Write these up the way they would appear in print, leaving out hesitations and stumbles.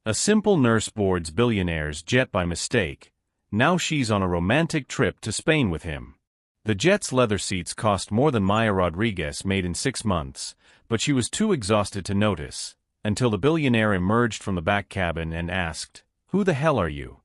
A simple nurse boards Billionaire's jet by mistake. Now she's on a romantic trip to Spain with him. The jet's leather seats cost more than Maya Rodriguez made in 6 months, but she was too exhausted to notice, until the billionaire emerged from the back cabin and asked, "Who the hell are you?"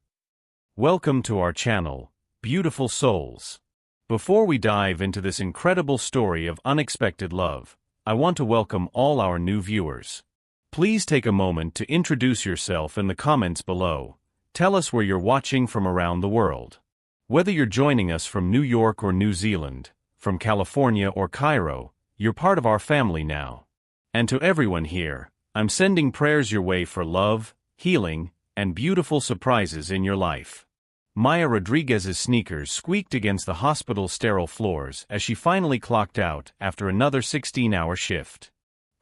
Welcome to our channel, beautiful souls. Before we dive into this incredible story of unexpected love, I want to welcome all our new viewers. Please take a moment to introduce yourself in the comments below. Tell us where you're watching from around the world. Whether you're joining us from New York or New Zealand, from California or Cairo, you're part of our family now. And to everyone here, I'm sending prayers your way for love, healing, and beautiful surprises in your life. Maya Rodriguez's sneakers squeaked against the hospital's sterile floors as she finally clocked out after another 16-hour shift.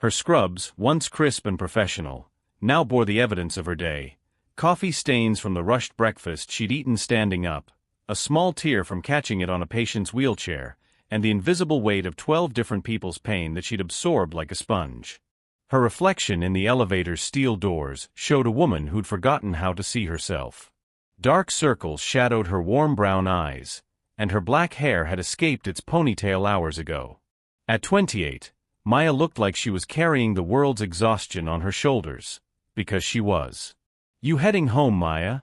Her scrubs, once crisp and professional, now bore the evidence of her day: coffee stains from the rushed breakfast she'd eaten standing up, a small tear from catching it on a patient's wheelchair, and the invisible weight of 12 different people's pain that she'd absorbed like a sponge. Her reflection in the elevator's steel doors showed a woman who'd forgotten how to see herself. Dark circles shadowed her warm brown eyes, and her black hair had escaped its ponytail hours ago. At 28, Maya looked like she was carrying the world's exhaustion on her shoulders, because she was. "You heading home, Maya?"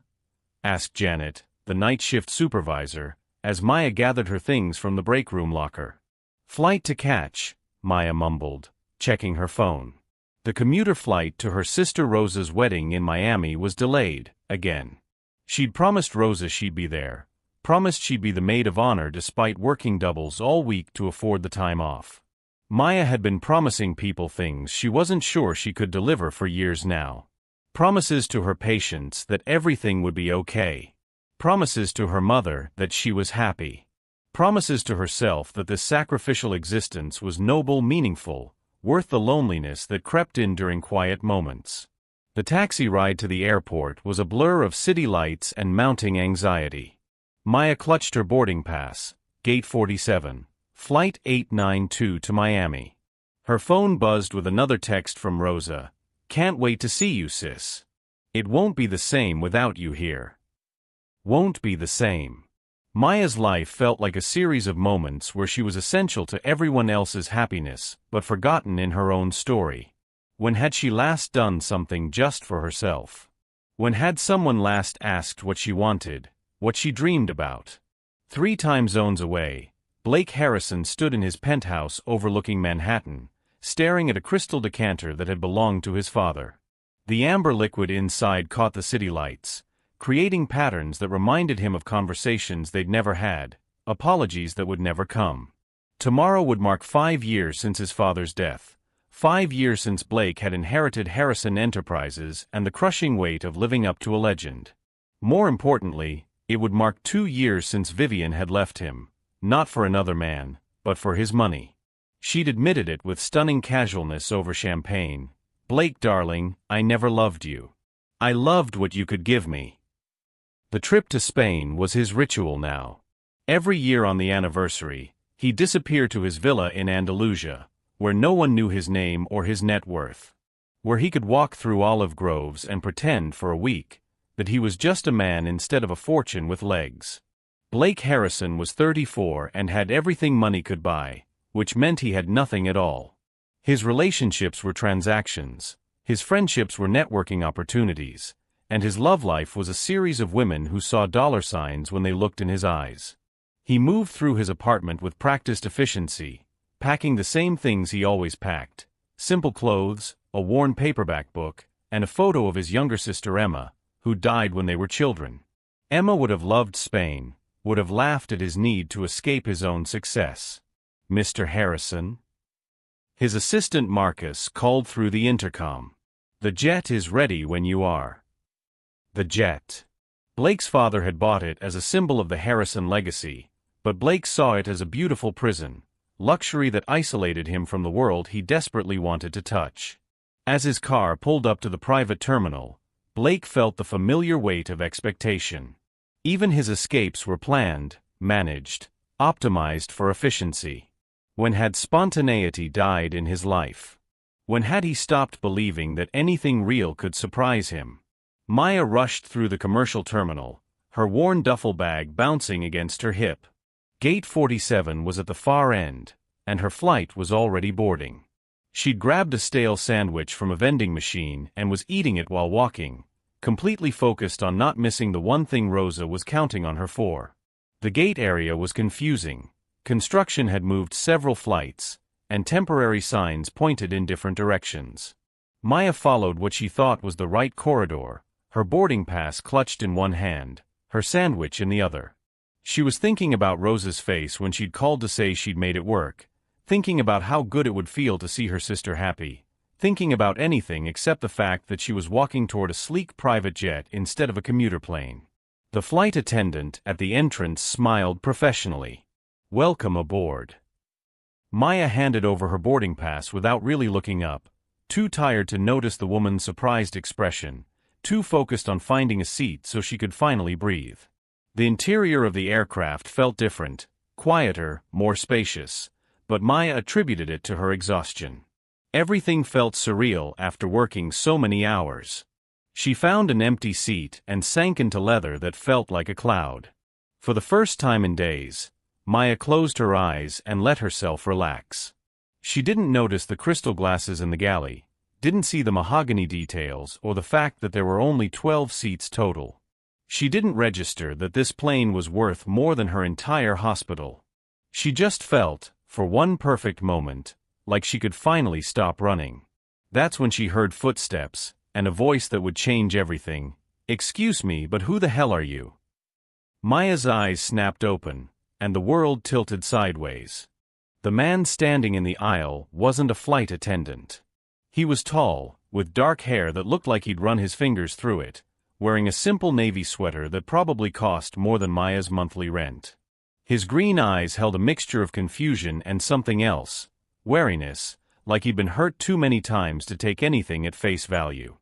asked Janet, the night shift supervisor, as Maya gathered her things from the break room locker. "Flight to catch," Maya mumbled, checking her phone. The commuter flight to her sister Rosa's wedding in Miami was delayed, again. She'd promised Rosa she'd be there, promised she'd be the maid of honor despite working doubles all week to afford the time off. Maya had been promising people things she wasn't sure she could deliver for years now. Promises to her patients that everything would be okay. Promises to her mother that she was happy. Promises to herself that this sacrificial existence was noble, meaningful, worth the loneliness that crept in during quiet moments. The taxi ride to the airport was a blur of city lights and mounting anxiety. Maya clutched her boarding pass, Gate 47, Flight 892 to Miami. Her phone buzzed with another text from Rosa: "Can't wait to see you, sis. It won't be the same without you here." Won't be the same. Maya's life felt like a series of moments where she was essential to everyone else's happiness, but forgotten in her own story. When had she last done something just for herself? When had someone last asked what she wanted, what she dreamed about? 3 time zones away, Blake Harrison stood in his penthouse overlooking Manhattan, staring at a crystal decanter that had belonged to his father. The amber liquid inside caught the city lights, creating patterns that reminded him of conversations they'd never had, apologies that would never come. Tomorrow would mark 5 years since his father's death, 5 years since Blake had inherited Harrison Enterprises and the crushing weight of living up to a legend. More importantly, it would mark 2 years since Vivian had left him, not for another man, but for his money. She'd admitted it with stunning casualness over champagne. "Blake, darling, I never loved you. I loved what you could give me." The trip to Spain was his ritual now. Every year on the anniversary, he'd disappear to his villa in Andalusia, where no one knew his name or his net worth. Where he could walk through olive groves and pretend for a week that he was just a man instead of a fortune with legs. Blake Harrison was 34 and had everything money could buy, which meant he had nothing at all. His relationships were transactions, his friendships were networking opportunities, and his love life was a series of women who saw dollar signs when they looked in his eyes. He moved through his apartment with practiced efficiency, packing the same things he always packed: simple clothes, a worn paperback book, and a photo of his younger sister Emma, who died when they were children. Emma would have loved Spain, would have laughed at his need to escape his own success. "Mr. Harrison?" His assistant Marcus called through the intercom. "The jet is ready when you are." The jet. Blake's father had bought it as a symbol of the Harrison legacy, but Blake saw it as a beautiful prison, luxury that isolated him from the world he desperately wanted to touch. As his car pulled up to the private terminal, Blake felt the familiar weight of expectation. Even his escapes were planned, managed, optimized for efficiency. When had spontaneity died in his life? When had he stopped believing that anything real could surprise him? Maya rushed through the commercial terminal, her worn duffel bag bouncing against her hip. Gate 47 was at the far end, and her flight was already boarding. She'd grabbed a stale sandwich from a vending machine and was eating it while walking, completely focused on not missing the one thing Rosa was counting on her for. The gate area was confusing. Construction had moved several flights, and temporary signs pointed in different directions. Maya followed what she thought was the right corridor, her boarding pass clutched in one hand, her sandwich in the other. She was thinking about Rosa's face when she'd called to say she'd made it work, thinking about how good it would feel to see her sister happy, thinking about anything except the fact that she was walking toward a sleek private jet instead of a commuter plane. The flight attendant at the entrance smiled professionally. "Welcome aboard." Maya handed over her boarding pass without really looking up, too tired to notice the woman's surprised expression, too focused on finding a seat so she could finally breathe. The interior of the aircraft felt different, quieter, more spacious, but Maya attributed it to her exhaustion. Everything felt surreal after working so many hours. She found an empty seat and sank into leather that felt like a cloud. For the first time in days, Maya closed her eyes and let herself relax. She didn't notice the crystal glasses in the galley, didn't see the mahogany details or the fact that there were only 12 seats total. She didn't register that this plane was worth more than her entire hospital. She just felt, for one perfect moment, like she could finally stop running. That's when she heard footsteps, and a voice that would change everything. "Excuse me, but who the hell are you?" Maya's eyes snapped open, and the world tilted sideways. The man standing in the aisle wasn't a flight attendant. He was tall, with dark hair that looked like he'd run his fingers through it, wearing a simple navy sweater that probably cost more than Maya's monthly rent. His green eyes held a mixture of confusion and something else, wariness, like he'd been hurt too many times to take anything at face value.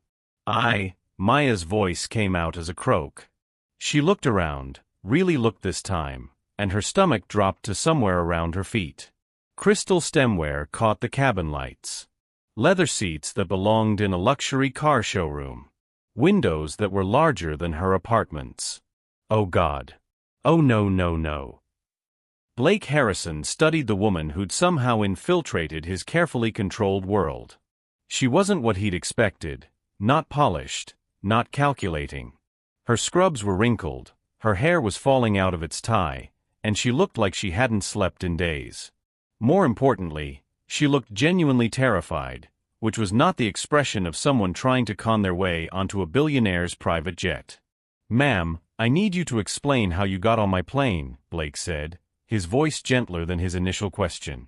Maya's voice came out as a croak. She looked around, really looked this time, and her stomach dropped to somewhere around her feet. Crystal stemware caught the cabin lights. Leather seats that belonged in a luxury car showroom. Windows that were larger than her apartments. Oh God. Oh no no no. Blake Harrison studied the woman who'd somehow infiltrated his carefully controlled world. She wasn't what he'd expected, not polished, not calculating. Her scrubs were wrinkled, her hair was falling out of its tie, and she looked like she hadn't slept in days. More importantly, she looked genuinely terrified, which was not the expression of someone trying to con their way onto a billionaire's private jet. "Ma'am, I need you to explain how you got on my plane," Blake said, his voice gentler than his initial question.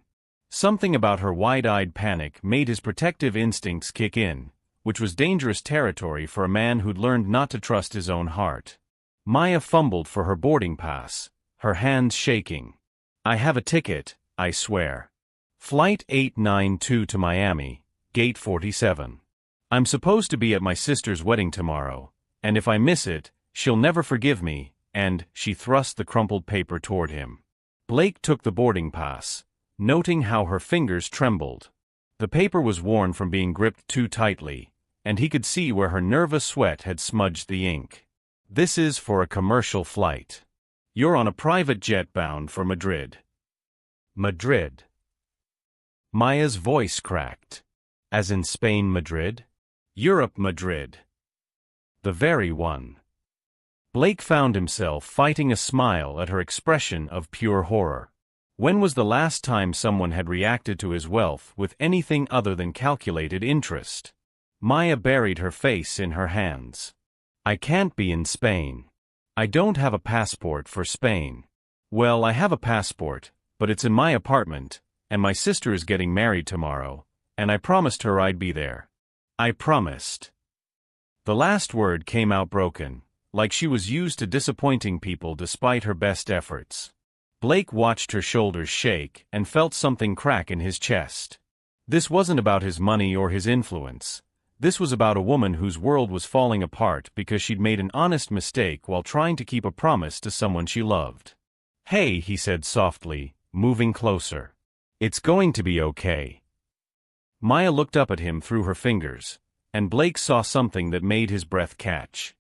Something about her wide-eyed panic made his protective instincts kick in, which was dangerous territory for a man who'd learned not to trust his own heart. Maya fumbled for her boarding pass, her hands shaking. "I have a ticket, I swear. Flight 892 to Miami, Gate 47. I'm supposed to be at my sister's wedding tomorrow, and if I miss it, she'll never forgive me," and she thrust the crumpled paper toward him. Blake took the boarding pass, noting how her fingers trembled. The paper was worn from being gripped too tightly, and he could see where her nervous sweat had smudged the ink. "This is for a commercial flight. You're on a private jet bound for Madrid." "Madrid?" Maya's voice cracked. "As in Spain, Madrid?" "Europe, Madrid. The very one." Blake found himself fighting a smile at her expression of pure horror. When was the last time someone had reacted to his wealth with anything other than calculated interest? Maya buried her face in her hands. "I can't be in Spain. I don't have a passport for Spain." "Well, I have a passport, but it's in my apartment, and my sister is getting married tomorrow, and I promised her I'd be there." "I promised." The last word came out broken, like she was used to disappointing people despite her best efforts. Blake watched her shoulders shake and felt something crack in his chest. This wasn't about his money or his influence. This was about a woman whose world was falling apart because she'd made an honest mistake while trying to keep a promise to someone she loved. "Hey," he said softly, moving closer. "It's going to be okay." Maya looked up at him through her fingers, and Blake saw something that made his breath catch.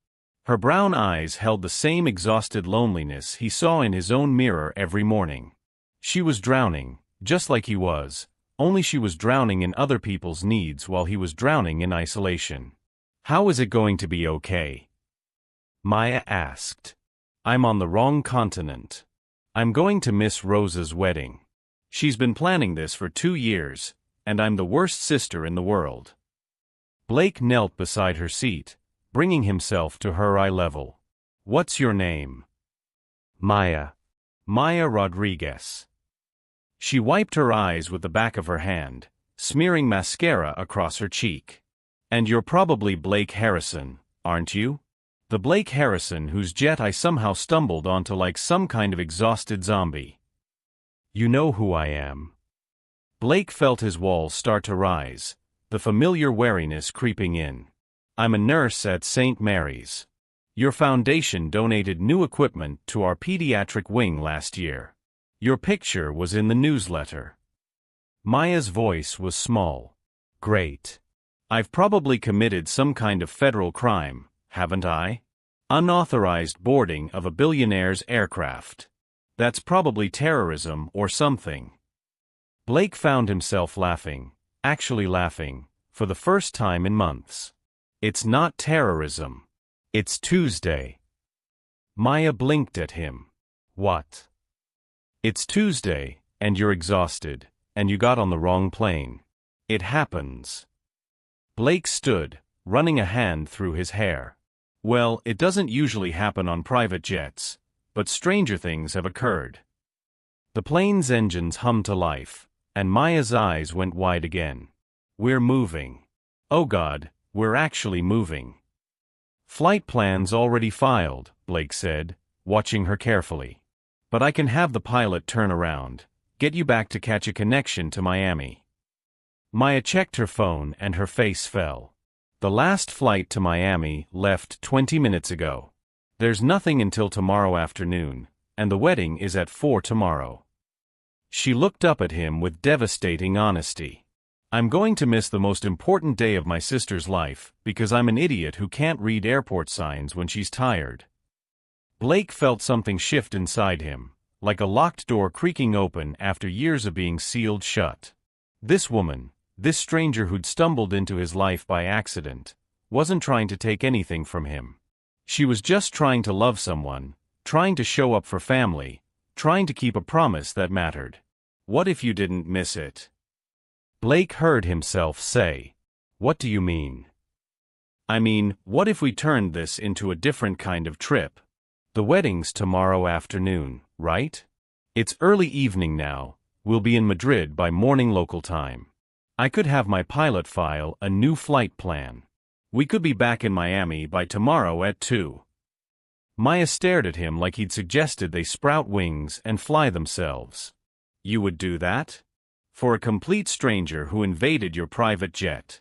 Her brown eyes held the same exhausted loneliness he saw in his own mirror every morning. She was drowning, just like he was, only she was drowning in other people's needs while he was drowning in isolation. "How is it going to be okay?" Maya asked. "I'm on the wrong continent. I'm going to miss Rosa's wedding. She's been planning this for 2 years, and I'm the worst sister in the world." Blake knelt beside her seat, bringing himself to her eye level. "What's your name?" "Maya. Maya Rodriguez." She wiped her eyes with the back of her hand, smearing mascara across her cheek. "And you're probably Blake Harrison, aren't you? The Blake Harrison whose jet I somehow stumbled onto like some kind of exhausted zombie." "You know who I am." Blake felt his walls start to rise, the familiar wariness creeping in. "I'm a nurse at St. Mary's. Your foundation donated new equipment to our pediatric wing last year. Your picture was in the newsletter." Maya's voice was small. "Great. I've probably committed some kind of federal crime, haven't I? Unauthorized boarding of a Billionaire'S aircraft. That's probably terrorism or something." Blake found himself laughing, actually laughing, for the first time in months. "It's not terrorism. It's Tuesday." Maya blinked at him. "What?" "It's Tuesday, and you're exhausted, and you got on the wrong plane. It happens." Blake stood, running a hand through his hair. "Well, it doesn't usually happen on private jets, but stranger things have occurred." The plane's engines hummed to life, and Maya's eyes went wide again. "We're moving. Oh God, we're actually moving." "Flight plans already filed," Blake said, watching her carefully. "But I can have the pilot turn around, get you back to catch a connection to Miami." Maya checked her phone and her face fell. "The last flight to Miami left 20 minutes ago. There's nothing until tomorrow afternoon, and the wedding is at 4 tomorrow." She looked up at him with devastating honesty. "I'm going to miss the most important day of my sister's life because I'm an idiot who can't read airport signs when she's tired." Blake felt something shift inside him, like a locked door creaking open after years of being sealed shut. This woman, this stranger who'd stumbled into his life by accident, wasn't trying to take anything from him. She was just trying to love someone, trying to show up for family, trying to keep a promise that mattered. "What if you didn't miss it?" Blake heard himself say. "What do you mean?" "I mean, what if we turned this into a different kind of trip? The wedding's tomorrow afternoon, right? It's early evening now, we'll be in Madrid by morning local time. I could have my pilot file a new flight plan. We could be back in Miami by tomorrow at 2. Maya stared at him like he'd suggested they sprout wings and fly themselves. "You would do that? For a complete stranger who invaded your private jet?"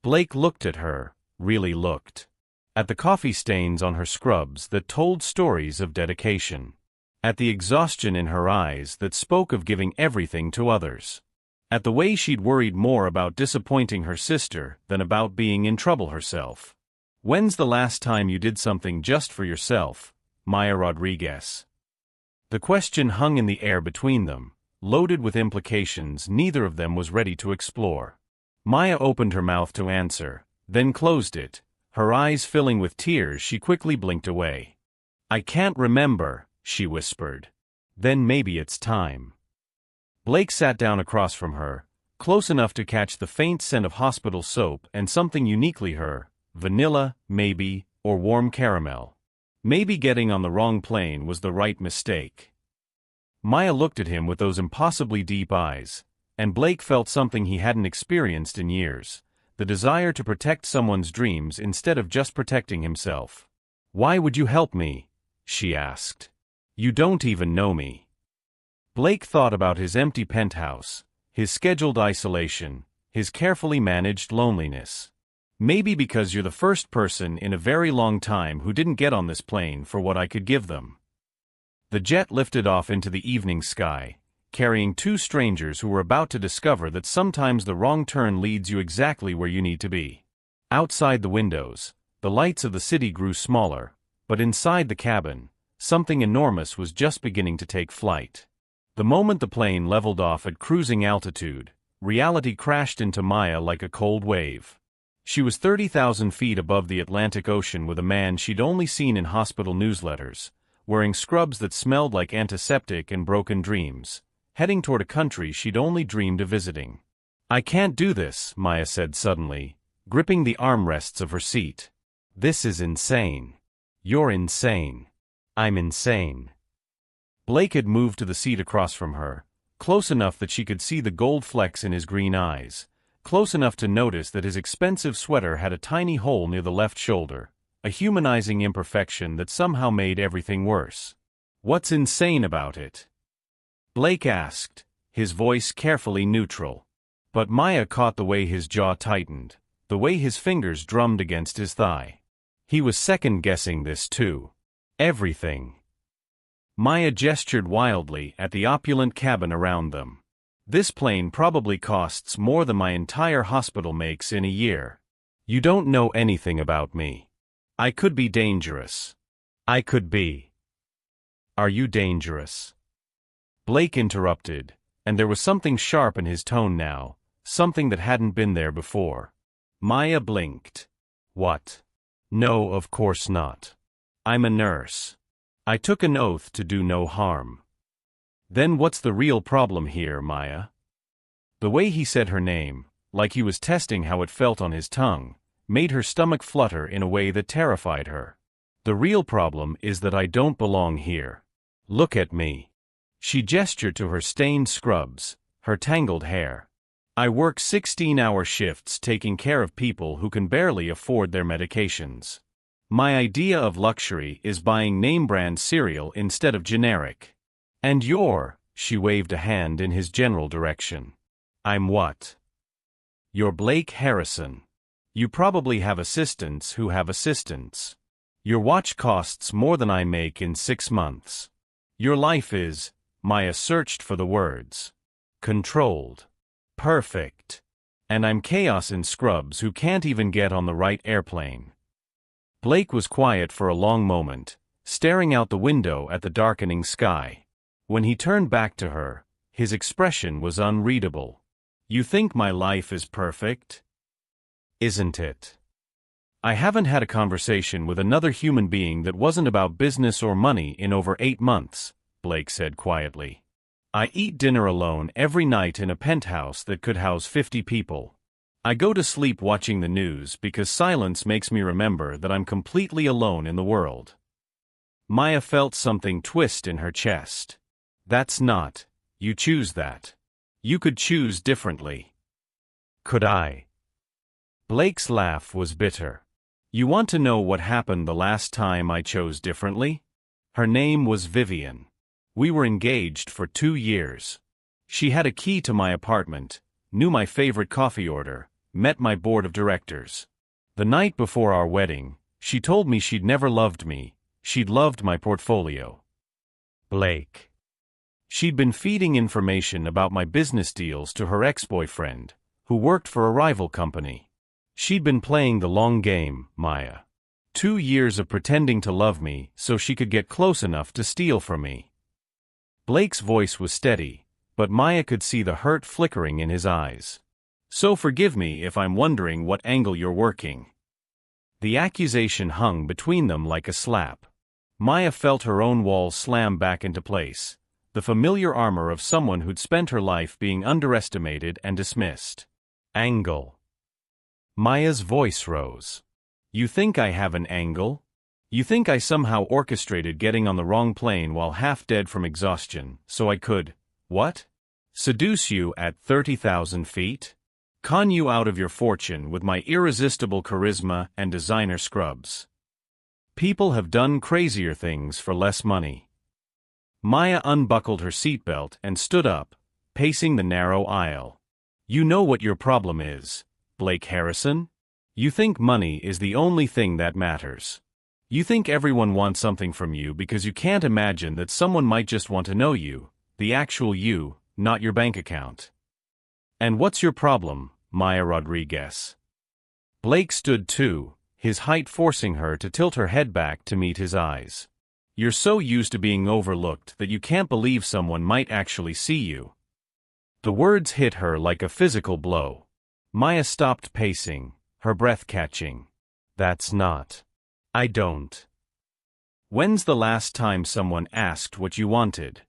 Blake looked at her, really looked. At the coffee stains on her scrubs that told stories of dedication. At the exhaustion in her eyes that spoke of giving everything to others. At the way she'd worried more about disappointing her sister than about being in trouble herself. "When's the last time you did something just for yourself, Maya Rodriguez?" The question hung in the air between them, loaded with implications neither of them was ready to explore. Maya opened her mouth to answer, then closed it, her eyes filling with tears. She quickly blinked away. "I can't remember," she whispered. "Then maybe it's time." Blake sat down across from her, close enough to catch the faint scent of hospital soap and something uniquely her, vanilla, maybe, or warm caramel. Maybe getting on the wrong plane was the right mistake. Maya looked at him with those impossibly deep eyes, and Blake felt something he hadn't experienced in years, the desire to protect someone's dreams instead of just protecting himself. "Why would you help me?" she asked. "You don't even know me." Blake thought about his empty penthouse, his scheduled isolation, his carefully managed loneliness. "Maybe because you're the first person in a very long time who didn't get on this plane for what I could give them." The jet lifted off into the evening sky, carrying two strangers who were about to discover that sometimes the wrong turn leads you exactly where you need to be. Outside the windows, the lights of the city grew smaller, but inside the cabin, something enormous was just beginning to take flight. The moment the plane leveled off at cruising altitude, reality crashed into Maya like a cold wave. She was 30,000 feet above the Atlantic Ocean with a man she'd only seen in hospital newsletters, wearing scrubs that smelled like antiseptic and broken dreams, heading toward a country she'd only dreamed of visiting. "I can't do this," Maya said suddenly, gripping the armrests of her seat. "This is insane." "You're insane." "I'm insane." Blake had moved to the seat across from her, close enough that she could see the gold flecks in his green eyes, close enough to notice that his expensive sweater had a tiny hole near the left shoulder, a humanizing imperfection that somehow made everything worse. "What's insane about it?" Blake asked, his voice carefully neutral. But Maya caught the way his jaw tightened, the way his fingers drummed against his thigh. He was second-guessing this too. Everything. Maya gestured wildly at the opulent cabin around them. "This plane probably costs more than my entire hospital makes in a year. You don't know anything about me. I could be dangerous. I could be." "Are you dangerous?" Blake interrupted, and there was something sharp in his tone now, something that hadn't been there before. Maya blinked. "What?" "No, of course not. I'm a nurse. I took an oath to do no harm." "Then what's the real problem here, Maya?" The way he said her name, like he was testing how it felt on his tongue, made her stomach flutter in a way that terrified her. "The real problem is that I don't belong here. Look at me." She gestured to her stained scrubs, her tangled hair. "I work 16-hour shifts taking care of people who can barely afford their medications. My idea of luxury is buying name-brand cereal instead of generic. And she waved a hand in his general direction. "I'm what?" "You're Blake Harrison. You probably have assistants who have assistants. Your watch costs more than I make in 6 months. Your life is," Maya searched for the words, "controlled. Perfect. And I'm chaos in scrubs who can't even get on the right airplane." Blake was quiet for a long moment, staring out the window at the darkening sky. When he turned back to her, his expression was unreadable. "You think my life is perfect? Isn't it?" "I haven't had a conversation with another human being that wasn't about business or money in over 8 months, Blake said quietly. "I eat dinner alone every night in a penthouse that could house 50 people. I go to sleep watching the news because silence makes me remember that I'm completely alone in the world." Maya felt something twist in her chest. "That's not, you choose that. You could choose differently." "Could I?" Blake's laugh was bitter. "You want to know what happened the last time I chose differently?" Her name was Vivian. We were engaged for 2 years. She had a key to my apartment, knew my favorite coffee order, met my board of directors. The night before our wedding, she told me she'd never loved me, she'd loved my portfolio. Blake. She'd been feeding information about my business deals to her ex-boyfriend, who worked for a rival company. She'd been playing the long game, Maya. 2 years of pretending to love me so she could get close enough to steal from me. Blake's voice was steady, but Maya could see the hurt flickering in his eyes. "So forgive me if I'm wondering what angle you're working." The accusation hung between them like a slap. Maya felt her own walls slam back into place, the familiar armor of someone who'd spent her life being underestimated and dismissed. "Angle." Maya's voice rose. "You think I have an angle? You think I somehow orchestrated getting on the wrong plane while half dead from exhaustion, so I could, what? Seduce you at 30,000 feet? Con you out of your fortune with my irresistible charisma and designer scrubs? People have done crazier things for less money." Maya unbuckled her seatbelt and stood up, pacing the narrow aisle. "You know what your problem is, Blake Harrison? You think money is the only thing that matters. You think everyone wants something from you because you can't imagine that someone might just want to know you, the actual you, not your bank account. And what's your problem, Maya Rodriguez?" Blake stood too, his height forcing her to tilt her head back to meet his eyes. You're so used to being overlooked that you can't believe someone might actually see you. The words hit her like a physical blow. Maya stopped pacing, her breath catching. That's not. I don't. When's the last time someone asked what you wanted?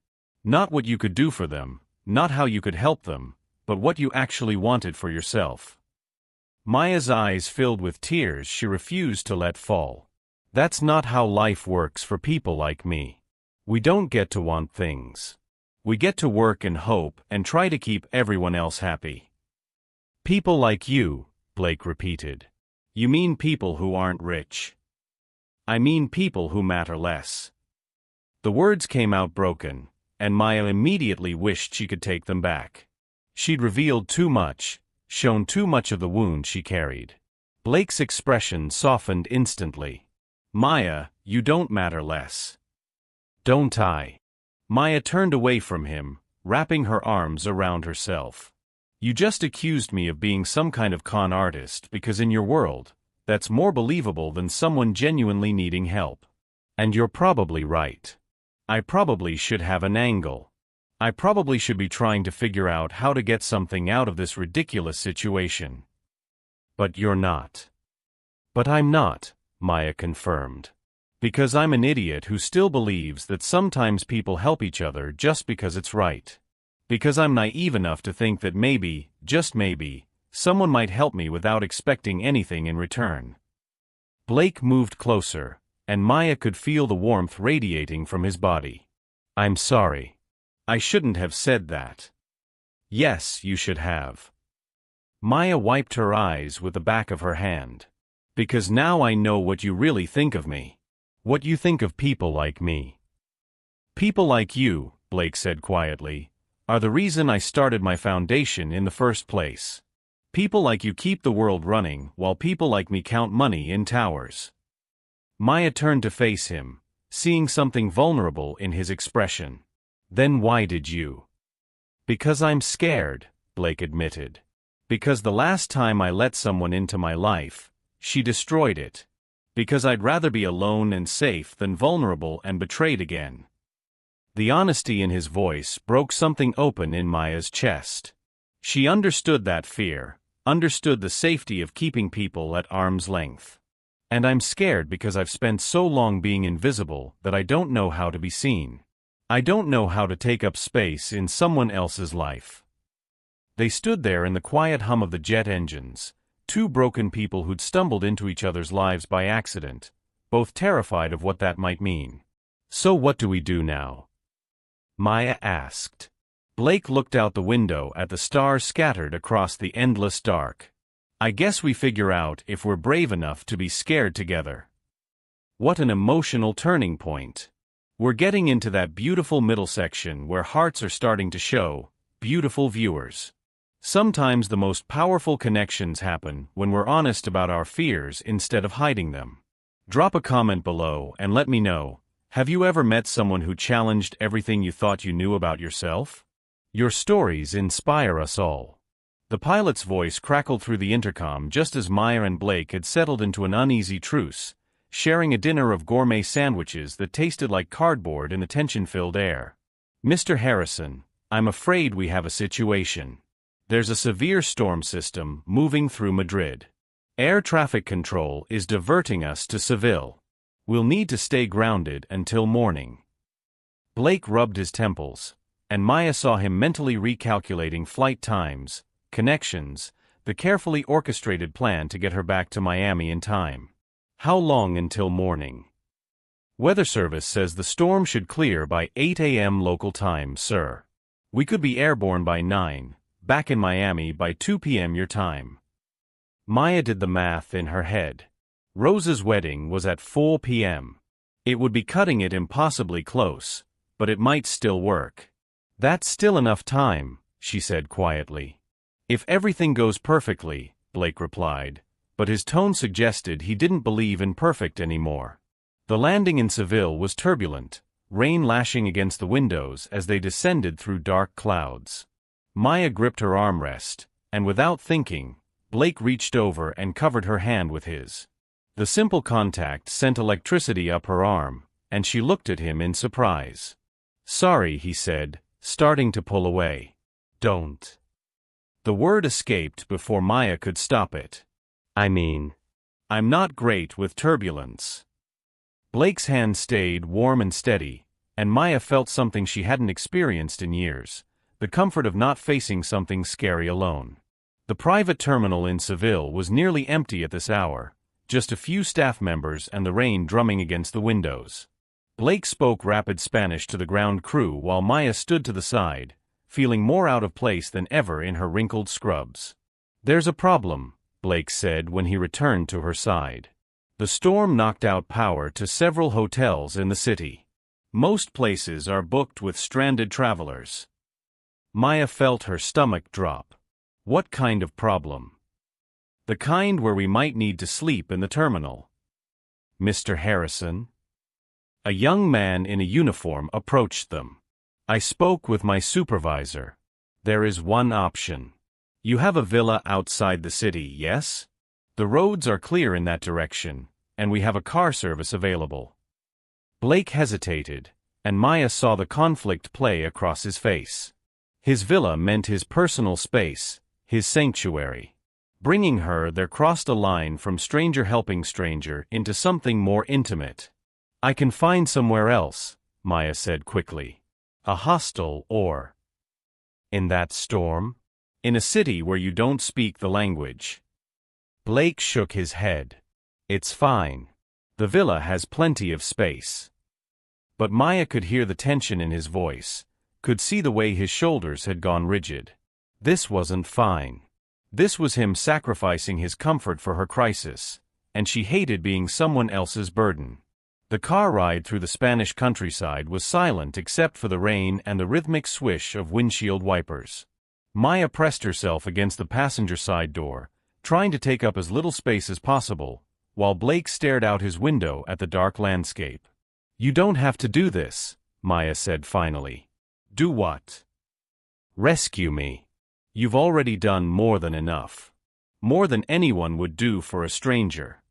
Not what you could do for them, not how you could help them, but what you actually wanted for yourself. Maya's eyes filled with tears she refused to let fall. That's not how life works for people like me. We don't get to want things. We get to work and hope and try to keep everyone else happy. People like you, Blake repeated. You mean people who aren't rich? I mean people who matter less. The words came out broken, and Maya immediately wished she could take them back. She'd revealed too much, shown too much of the wound she carried. Blake's expression softened instantly. Maya, you don't matter less. Don't I? Maya turned away from him, wrapping her arms around herself. You just accused me of being some kind of con artist because in your world, that's more believable than someone genuinely needing help. And you're probably right. I probably should have an angle. I probably should be trying to figure out how to get something out of this ridiculous situation. But you're not. But I'm not, Maya confirmed. Because I'm an idiot who still believes that sometimes people help each other just because it's right. Because I'm naive enough to think that maybe, just maybe, someone might help me without expecting anything in return. Blake moved closer, and Maya could feel the warmth radiating from his body. I'm sorry. I shouldn't have said that. Yes, you should have. Maya wiped her eyes with the back of her hand. Because now I know what you really think of me. What you think of people like me. People like you, Blake said quietly, are the reason I started my foundation in the first place. People like you keep the world running, while people like me count money in towers. Maya turned to face him, seeing something vulnerable in his expression. Then why did you? Because I'm scared, Blake admitted. Because the last time I let someone into my life, she destroyed it. Because I'd rather be alone and safe than vulnerable and betrayed again. The honesty in his voice broke something open in Maya's chest. She understood that fear, understood the safety of keeping people at arm's length. And I'm scared because I've spent so long being invisible that I don't know how to be seen. I don't know how to take up space in someone else's life. They stood there in the quiet hum of the jet engines, two broken people who'd stumbled into each other's lives by accident, both terrified of what that might mean. So what do we do now? Maya asked. Blake looked out the window at the stars scattered across the endless dark. I guess we figure out if we're brave enough to be scared together. What an emotional turning point. We're getting into that beautiful middle section where hearts are starting to show, beautiful viewers. Sometimes the most powerful connections happen when we're honest about our fears instead of hiding them. Drop a comment below and let me know, have you ever met someone who challenged everything you thought you knew about yourself? Your stories inspire us all. The pilot's voice crackled through the intercom just as Maya and Blake had settled into an uneasy truce, sharing a dinner of gourmet sandwiches that tasted like cardboard in the tension-filled air. Mr. Harrison, I'm afraid we have a situation. There's a severe storm system moving through Madrid. Air traffic control is diverting us to Seville. We'll need to stay grounded until morning. Blake rubbed his temples, and Maya saw him mentally recalculating flight times, connections, the carefully orchestrated plan to get her back to Miami in time. How long until morning? Weather Service says the storm should clear by 8 a.m. local time, sir. We could be airborne by 9. Back in Miami by 2 p.m. your time. Maya did the math in her head. Rose's wedding was at 4 p.m. It would be cutting it impossibly close, but it might still work. That's still enough time, she said quietly. If everything goes perfectly, Blake replied, but his tone suggested he didn't believe in perfect anymore. The landing in Seville was turbulent, rain lashing against the windows as they descended through dark clouds. Maya gripped her armrest, and without thinking, Blake reached over and covered her hand with his. The simple contact sent electricity up her arm, and she looked at him in surprise. "Sorry," he said, starting to pull away. "Don't." The word escaped before Maya could stop it. I'm not great with turbulence." Blake's hand stayed warm and steady, and Maya felt something she hadn't experienced in years, the comfort of not facing something scary alone. The private terminal in Seville was nearly empty at this hour, just a few staff members and the rain drumming against the windows. Blake spoke rapid Spanish to the ground crew while Maya stood to the side, feeling more out of place than ever in her wrinkled scrubs. "There's a problem," Blake said when he returned to her side. "The storm knocked out power to several hotels in the city. Most places are booked with stranded travelers." Maya felt her stomach drop. What kind of problem? The kind where we might need to sleep in the terminal. "Mr. Harrison?" A young man in a uniform approached them. "I spoke with my supervisor. There is one option. You have a villa outside the city, yes? The roads are clear in that direction, and we have a car service available." Blake hesitated, and Maya saw the conflict play across his face. His villa meant his personal space, his sanctuary. Bringing her there crossed a line from stranger helping stranger into something more intimate. "I can find somewhere else," Maya said quickly. "A hostel or—" "In that storm? In a city where you don't speak the language?" Blake shook his head. "It's fine. The villa has plenty of space." But Maya could hear the tension in his voice, could see the way his shoulders had gone rigid. This wasn't fine. This was him sacrificing his comfort for her crisis, and she hated being someone else's burden. The car ride through the Spanish countryside was silent except for the rain and the rhythmic swish of windshield wipers. Maya pressed herself against the passenger side door, trying to take up as little space as possible, while Blake stared out his window at the dark landscape. "You don't have to do this," Maya said finally. "Do what?" "Rescue me. You've already done more than enough. More than anyone would do for a stranger."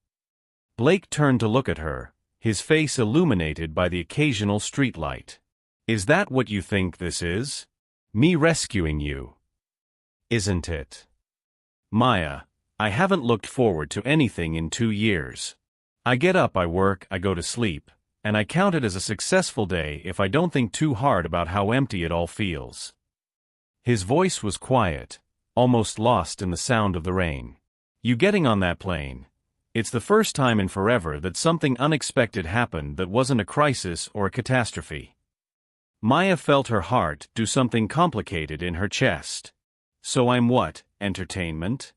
Blake turned to look at her, his face illuminated by the occasional streetlight. "Is that what you think this is? Me rescuing you? Isn't it?" "Maya, I haven't looked forward to anything in 2 years. I get up, I work, I go to sleep, and I count it as a successful day if I don't think too hard about how empty it all feels." His voice was quiet, almost lost in the sound of the rain. "You getting on that plane? It's the first time in forever that something unexpected happened that wasn't a crisis or a catastrophe." Maya felt her heart do something complicated in her chest. "So I'm what, entertainment?"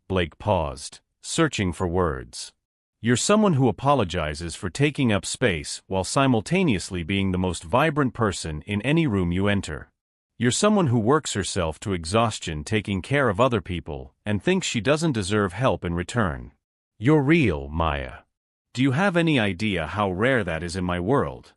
Blake paused, searching for words. "You're someone who apologizes for taking up space while simultaneously being the most vibrant person in any room you enter. You're someone who works herself to exhaustion taking care of other people and thinks she doesn't deserve help in return. You're real, Maya. Do you have any idea how rare that is in my world?"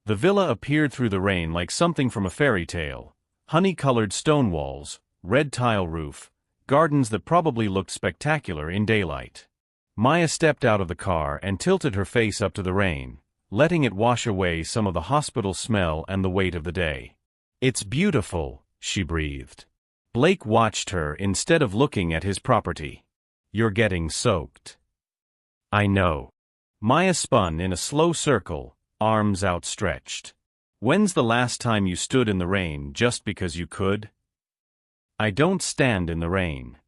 The villa appeared through the rain like something from a fairy tale. Honey-colored stone walls, red tile roof, gardens that probably looked spectacular in daylight. Maya stepped out of the car and tilted her face up to the rain, letting it wash away some of the hospital smell and the weight of the day. "It's beautiful," she breathed. Blake watched her instead of looking at his property. "You're getting soaked." "I know." Maya spun in a slow circle, arms outstretched. "When's the last time you stood in the rain just because you could?" "I don't stand in the rain."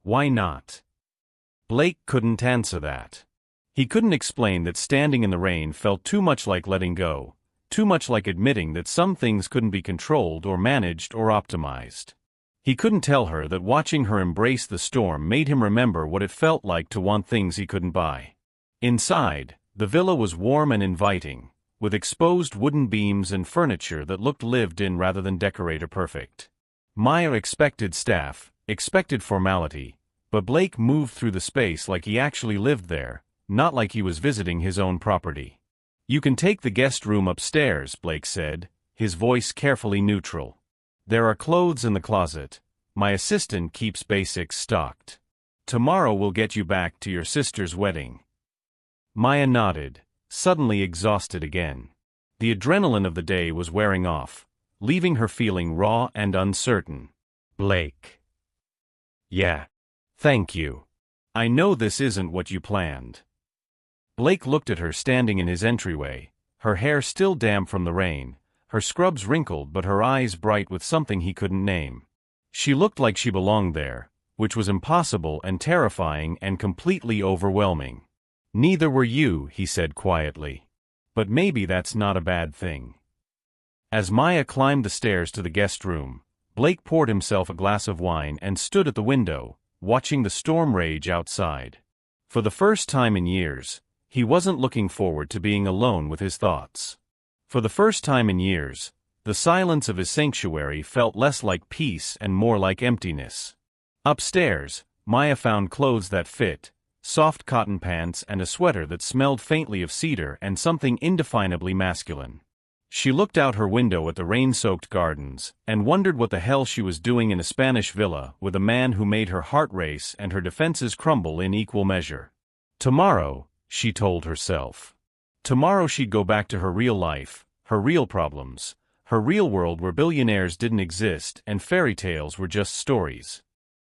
"Why not?" Blake couldn't answer that. He couldn't explain that standing in the rain felt too much like letting go, too much like admitting that some things couldn't be controlled or managed or optimized. He couldn't tell her that watching her embrace the storm made him remember what it felt like to want things he couldn't buy. Inside, the villa was warm and inviting, with exposed wooden beams and furniture that looked lived in rather than decorator perfect. Maya expected staff, expected formality, but Blake moved through the space like he actually lived there, not like he was visiting his own property. "You can take the guest room upstairs," Blake said, his voice carefully neutral. "There are clothes in the closet, My assistant keeps basics stocked. Tomorrow we'll get you back to your sister's wedding. Maya nodded, suddenly exhausted again. The adrenaline of the day was wearing off, leaving her feeling raw and uncertain. Blake. Yeah. Thank you. I know this isn't what you planned. Blake looked at her standing in his entryway, her hair still damp from the rain, her scrubs wrinkled but her eyes bright with something he couldn't name. She looked like she belonged there, which was impossible and terrifying and completely overwhelming. Neither were you, he said quietly. But maybe that's not a bad thing. As Maya climbed the stairs to the guest room, Blake poured himself a glass of wine and stood at the window, watching the storm rage outside. For the first time in years, he wasn't looking forward to being alone with his thoughts. For the first time in years, the silence of his sanctuary felt less like peace and more like emptiness. Upstairs, Maya found clothes that fit, soft cotton pants and a sweater that smelled faintly of cedar and something indefinably masculine. She looked out her window at the rain-soaked gardens, and wondered what the hell she was doing in a Spanish villa with a man who made her heart race and her defenses crumble in equal measure. Tomorrow, she told herself. Tomorrow she'd go back to her real life, her real problems, her real world where billionaires didn't exist and fairy tales were just stories.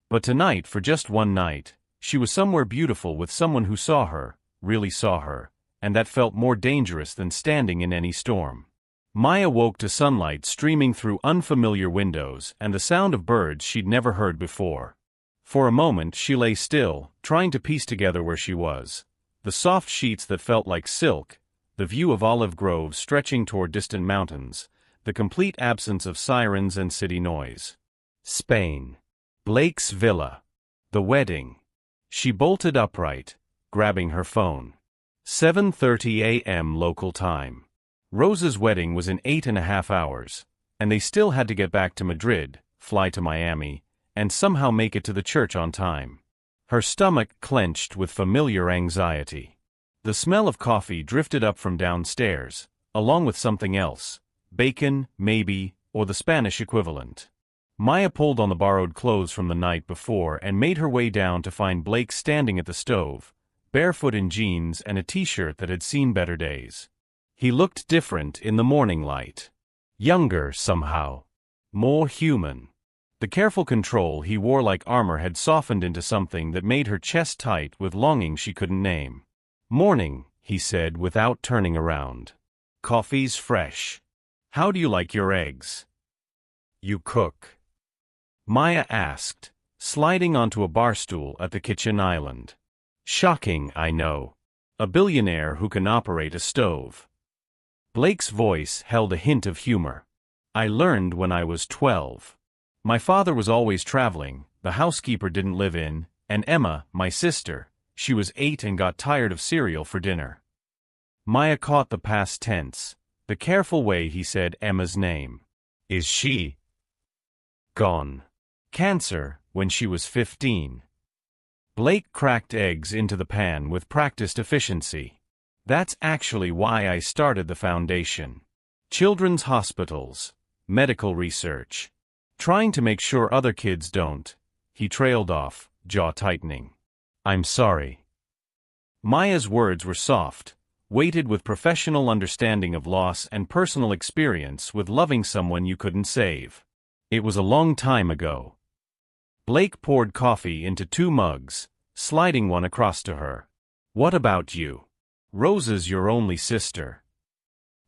But tonight, for just one night, she was somewhere beautiful with someone who saw her, really saw her, and that felt more dangerous than standing in any storm. Maya woke to sunlight streaming through unfamiliar windows and the sound of birds she'd never heard before. For a moment she lay still, trying to piece together where she was. The soft sheets that felt like silk, the view of olive groves stretching toward distant mountains, the complete absence of sirens and city noise. Spain. Blake's villa. The wedding. She bolted upright, grabbing her phone. 7:30 a.m. local time. Rosa's wedding was in 8.5 hours, and they still had to get back to Madrid, fly to Miami, and somehow make it to the church on time. Her stomach clenched with familiar anxiety. The smell of coffee drifted up from downstairs, along with something else, bacon, maybe, or the Spanish equivalent. Maya pulled on the borrowed clothes from the night before and made her way down to find Blake standing at the stove, barefoot in jeans and a t-shirt that had seen better days. He looked different in the morning light. Younger somehow. More human. The careful control he wore like armor had softened into something that made her chest tight with longing she couldn't name. "Morning," he said without turning around. "Coffee's fresh. How do you like your eggs?" "You cook?" Maya asked, sliding onto a bar stool at the kitchen island. Shocking, I know. A billionaire who can operate a stove. Blake's voice held a hint of humor. "I learned when I was 12. My father was always traveling, the housekeeper didn't live in, and Emma, my sister, she was 8 and got tired of cereal for dinner." Maya caught the past tense, the careful way he said Emma's name. "Is she gone? Cancer, when she was 15. Blake cracked eggs into the pan with practiced efficiency. "That's actually why I started the foundation. Children's hospitals, medical research. Trying to make sure other kids don't." He trailed off, jaw tightening. "I'm sorry." Maya's words were soft, weighted with professional understanding of loss and personal experience with loving someone you couldn't save. It was a long time ago. Blake poured coffee into 2 mugs, sliding one across to her. "What about you? Rosa's your only sister."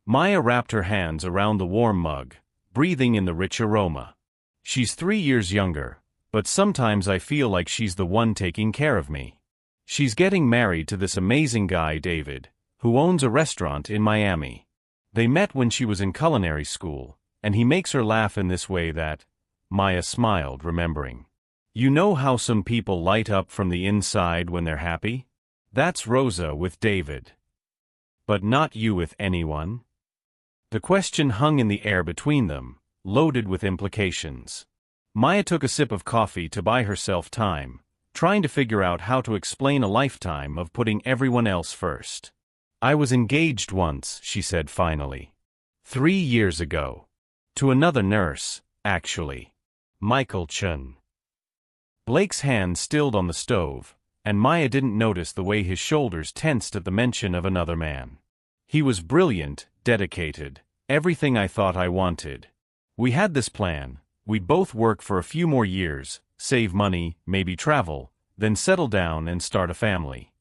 Maya wrapped her hands around the warm mug, breathing in the rich aroma. "She's 3 years younger, but sometimes I feel like she's the one taking care of me. She's getting married to this amazing guy David, who owns a restaurant in Miami. They met when she was in culinary school, and he makes her laugh in this way that—" Maya smiled, remembering. "You know how some people light up from the inside when they're happy? That's Rosa with David. But not you with anyone?" The question hung in the air between them, loaded with implications. Maya took a sip of coffee to buy herself time, trying to figure out how to explain a lifetime of putting everyone else first. "I was engaged once," she said finally. 3 years ago. To another nurse, actually. Michael Chun. Blake's hand stilled on the stove, and Maya didn't notice the way his shoulders tensed at the mention of another man. He was brilliant, dedicated, everything I thought I wanted. We had this plan: we'd both work for a few more years, save money, maybe travel, then settle down and start a family.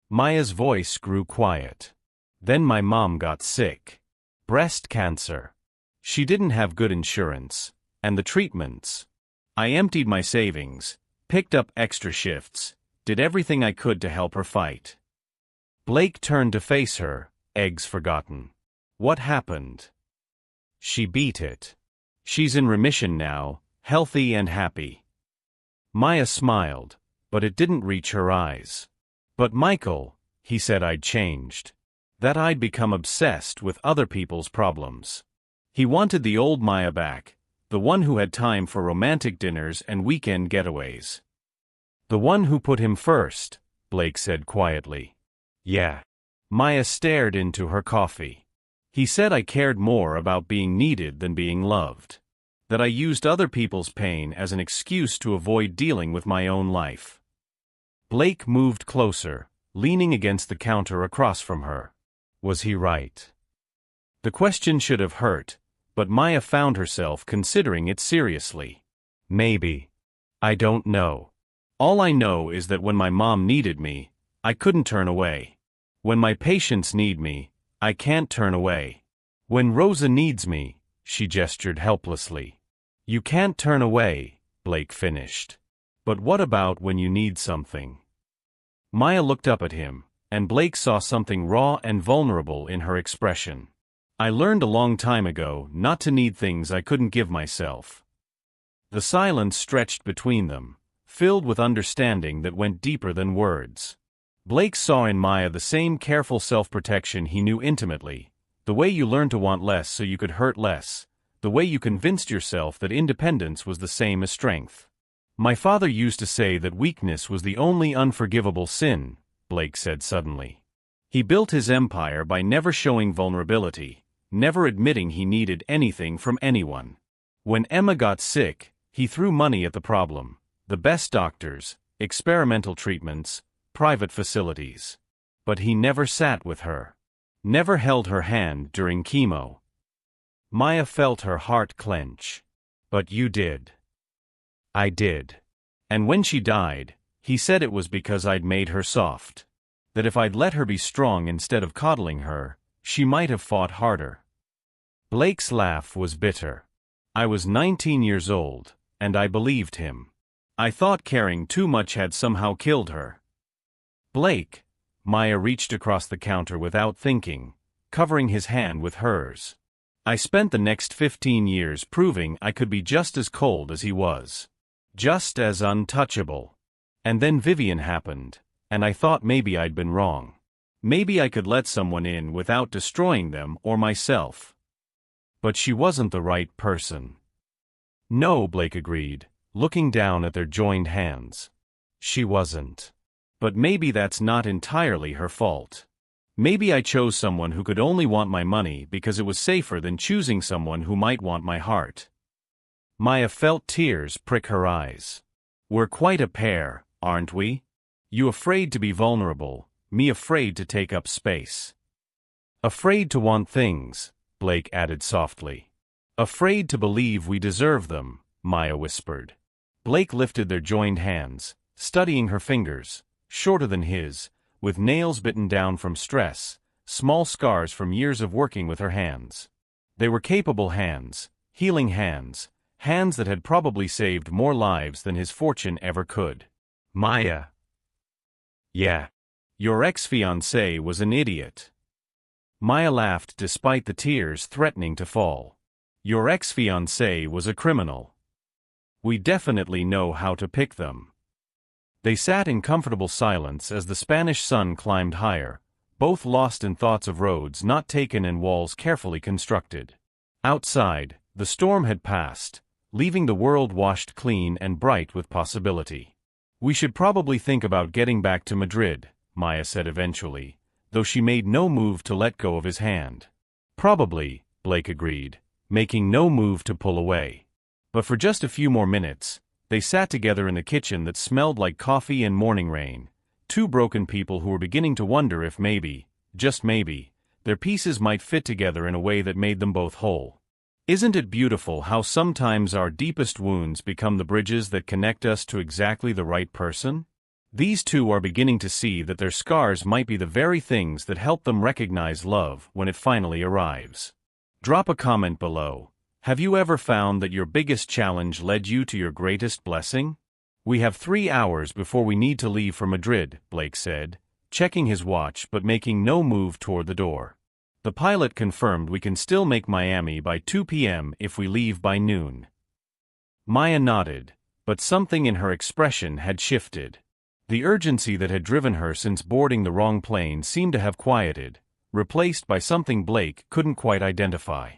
Maya's voice grew quiet. Then my mom got sick. Breast cancer. She didn't have good insurance, and the treatments. I emptied my savings, picked up extra shifts, did everything I could to help her fight. Blake turned to face her, eggs forgotten. What happened? She beat it. She's in remission now, healthy and happy. Maya smiled, but it didn't reach her eyes. But Michael, he said I'd changed. That I'd become obsessed with other people's problems. He wanted the old Maya back, the one who had time for romantic dinners and weekend getaways. The one who put him first, Blake said quietly. Yeah. Maya stared into her coffee. He said I cared more about being needed than being loved. That I used other people's pain as an excuse to avoid dealing with my own life. Blake moved closer, leaning against the counter across from her. Was he right? The question should have hurt, but Maya found herself considering it seriously. Maybe. I don't know. All I know is that when my mom needed me, I couldn't turn away. When my patients need me, I can't turn away. When Rosa needs me, she gestured helplessly. You can't turn away, Blake finished. But what about when you need something? Maya looked up at him, and Blake saw something raw and vulnerable in her expression. I learned a long time ago not to need things I couldn't give myself. The silence stretched between them, filled with understanding that went deeper than words. Blake saw in Maya the same careful self-protection he knew intimately, the way you learned to want less so you could hurt less, the way you convinced yourself that independence was the same as strength. My father used to say that weakness was the only unforgivable sin, Blake said suddenly. He built his empire by never showing vulnerability, never admitting he needed anything from anyone. When Emma got sick, he threw money at the problem, the best doctors, experimental treatments, private facilities. But he never sat with her. Never held her hand during chemo. Maya felt her heart clench. But you did. I did. And when she died, he said it was because I'd made her soft. That if I'd let her be strong instead of coddling her, she might have fought harder. Blake's laugh was bitter. I was 19 years old, and I believed him. I thought caring too much had somehow killed her. Blake, Maya reached across the counter without thinking, covering his hand with hers. I spent the next 15 years proving I could be just as cold as he was. Just as untouchable. And then Vivian happened, and I thought maybe I'd been wrong. Maybe I could let someone in without destroying them or myself. But she wasn't the right person. No, Blake agreed, looking down at their joined hands. She wasn't. But maybe that's not entirely her fault. Maybe I chose someone who could only want my money because it was safer than choosing someone who might want my heart. Maya felt tears prick her eyes. We're quite a pair, aren't we? You afraid to be vulnerable, me afraid to take up space. Afraid to want things, Blake added softly. Afraid to believe we deserve them, Maya whispered. Blake lifted their joined hands, studying her fingers, shorter than his, with nails bitten down from stress, small scars from years of working with her hands. They were capable hands, healing hands, hands that had probably saved more lives than his fortune ever could. Maya. Yeah. Your ex-fiancé was an idiot. Maya laughed despite the tears threatening to fall. Your ex-fiancé was a criminal. We definitely know how to pick them. They sat in comfortable silence as the Spanish sun climbed higher, both lost in thoughts of roads not taken and walls carefully constructed. Outside, the storm had passed, leaving the world washed clean and bright with possibility. We should probably think about getting back to Madrid, Maya said eventually, though she made no move to let go of his hand. Probably, Blake agreed, making no move to pull away. But for just a few more minutes, They sat together in the kitchen that smelled like coffee and morning rain, two broken people who were beginning to wonder if maybe, just maybe, their pieces might fit together in a way that made them both whole. Isn't it beautiful how sometimes our deepest wounds become the bridges that connect us to exactly the right person? These two are beginning to see that their scars might be the very things that help them recognize love when it finally arrives. Drop a comment below. Have you ever found that your biggest challenge led you to your greatest blessing? We have 3 hours before we need to leave for Madrid, Blake said, checking his watch but making no move toward the door. The pilot confirmed we can still make Miami by 2 p.m. if we leave by noon. Maya nodded, but something in her expression had shifted. The urgency that had driven her since boarding the wrong plane seemed to have quieted, replaced by something Blake couldn't quite identify.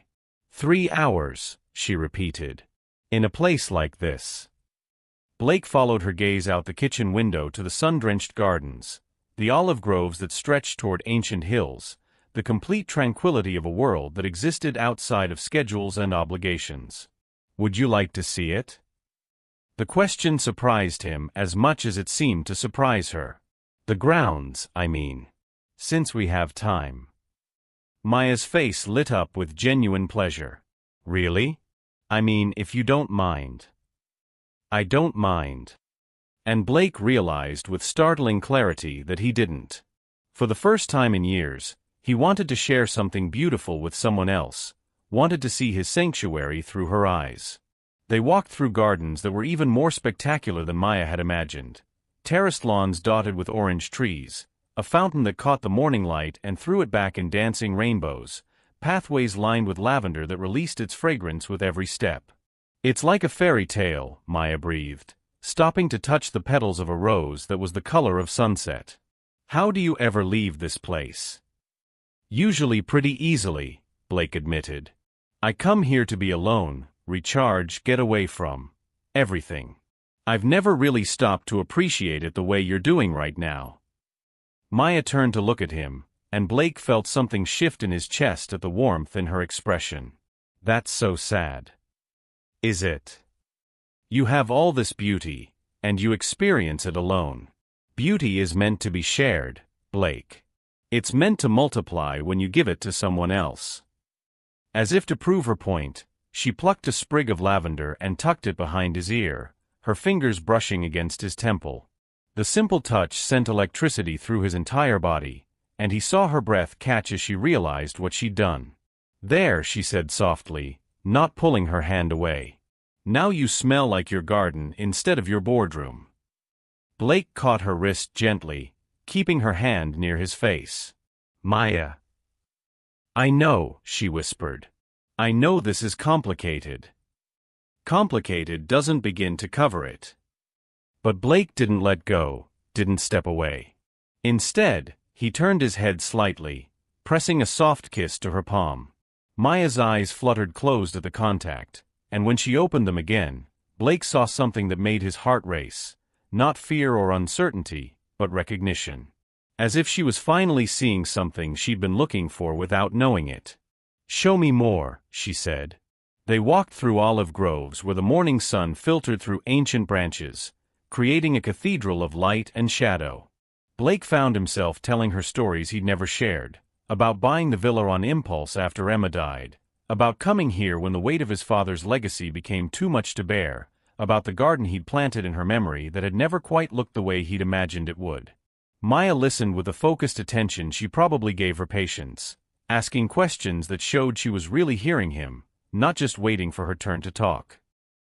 3 hours, she repeated. In a place like this. Blake followed her gaze out the kitchen window to the sun-drenched gardens, the olive groves that stretched toward ancient hills, the complete tranquility of a world that existed outside of schedules and obligations. Would you like to see it? The question surprised him as much as it seemed to surprise her. The grounds, I mean. Since we have time. Maya's face lit up with genuine pleasure. Really? I mean, if you don't mind. I don't mind. And Blake realized with startling clarity that he didn't. For the first time in years, he wanted to share something beautiful with someone else, wanted to see his sanctuary through her eyes. They walked through gardens that were even more spectacular than Maya had imagined. Terraced lawns dotted with orange trees, a fountain that caught the morning light and threw it back in dancing rainbows, pathways lined with lavender that released its fragrance with every step. It's like a fairy tale, Maya breathed, stopping to touch the petals of a rose that was the color of sunset. How do you ever leave this place? Usually pretty easily, Blake admitted. I come here to be alone, recharge, get away from everything. I've never really stopped to appreciate it the way you're doing right now. Maya turned to look at him, and Blake felt something shift in his chest at the warmth in her expression. That's so sad. Is it? You have all this beauty, and you experience it alone. Beauty is meant to be shared, Blake. It's meant to multiply when you give it to someone else. As if to prove her point, she plucked a sprig of lavender and tucked it behind his ear, her fingers brushing against his temple. The simple touch sent electricity through his entire body, and he saw her breath catch as she realized what she'd done. There, she said softly, not pulling her hand away. Now you smell like your garden instead of your boardroom. Blake caught her wrist gently, keeping her hand near his face. Maya. I know, she whispered. I know this is complicated. Complicated doesn't begin to cover it. But Blake didn't let go, didn't step away. Instead, he turned his head slightly, pressing a soft kiss to her palm. Maya's eyes fluttered closed at the contact, and when she opened them again, Blake saw something that made his heart race, not fear or uncertainty, but recognition. As if she was finally seeing something she'd been looking for without knowing it. Show me more, she said. They walked through olive groves where the morning sun filtered through ancient branches, creating a cathedral of light and shadow. Blake found himself telling her stories he'd never shared, about buying the villa on impulse after Emma died, about coming here when the weight of his father's legacy became too much to bear, about the garden he'd planted in her memory that had never quite looked the way he'd imagined it would. Maya listened with the focused attention she probably gave her patients, asking questions that showed she was really hearing him, not just waiting for her turn to talk.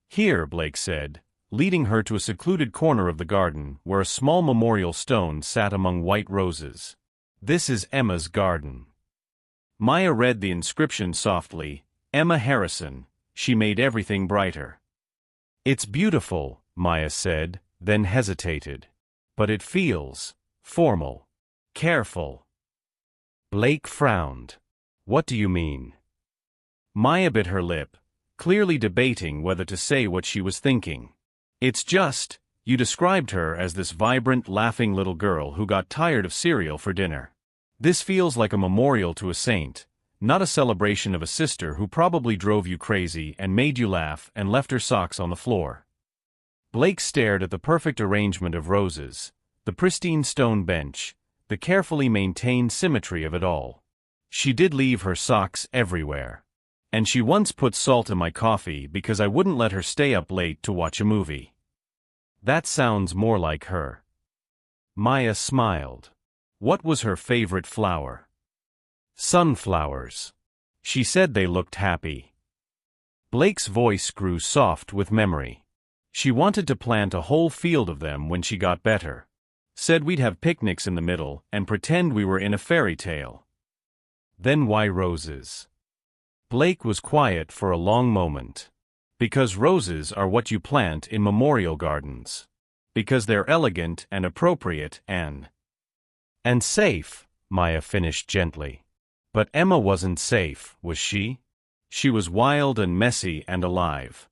Here, Blake said, leading her to a secluded corner of the garden where a small memorial stone sat among white roses. This is Emma's garden. Maya read the inscription softly, Emma Harrison, she made everything brighter. It's beautiful, Maya said, then hesitated. But it feels formal, careful. Blake frowned. What do you mean? Maya bit her lip, clearly debating whether to say what she was thinking. It's just, you described her as this vibrant, laughing little girl who got tired of cereal for dinner. This feels like a memorial to a saint, not a celebration of a sister who probably drove you crazy and made you laugh and left her socks on the floor. Blake stared at the perfect arrangement of roses, the pristine stone bench, the carefully maintained symmetry of it all. She did leave her socks everywhere. And she once put salt in my coffee because I wouldn't let her stay up late to watch a movie. That sounds more like her. Maya smiled. What was her favorite flower? Sunflowers. She said they looked happy. Blake's voice grew soft with memory. She wanted to plant a whole field of them when she got better. Said we'd have picnics in the middle and pretend we were in a fairy tale. Then why roses? Blake was quiet for a long moment. Because roses are what you plant in memorial gardens. Because they're elegant and appropriate and safe, Maya finished gently. But Emma wasn't safe, was she? She was wild and messy and alive.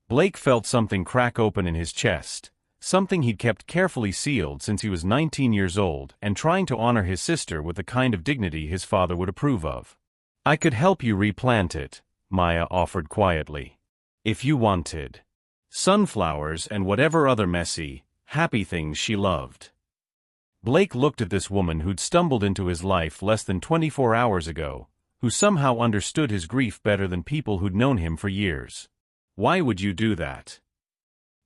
Blake felt something crack open in his chest, something he'd kept carefully sealed since he was 19 years old and trying to honor his sister with the kind of dignity his father would approve of. I could help you replant it, Maya offered quietly. If you wanted. Sunflowers and whatever other messy, happy things she loved. Blake looked at this woman who'd stumbled into his life less than 24 hours ago, who somehow understood his grief better than people who'd known him for years. Why would you do that?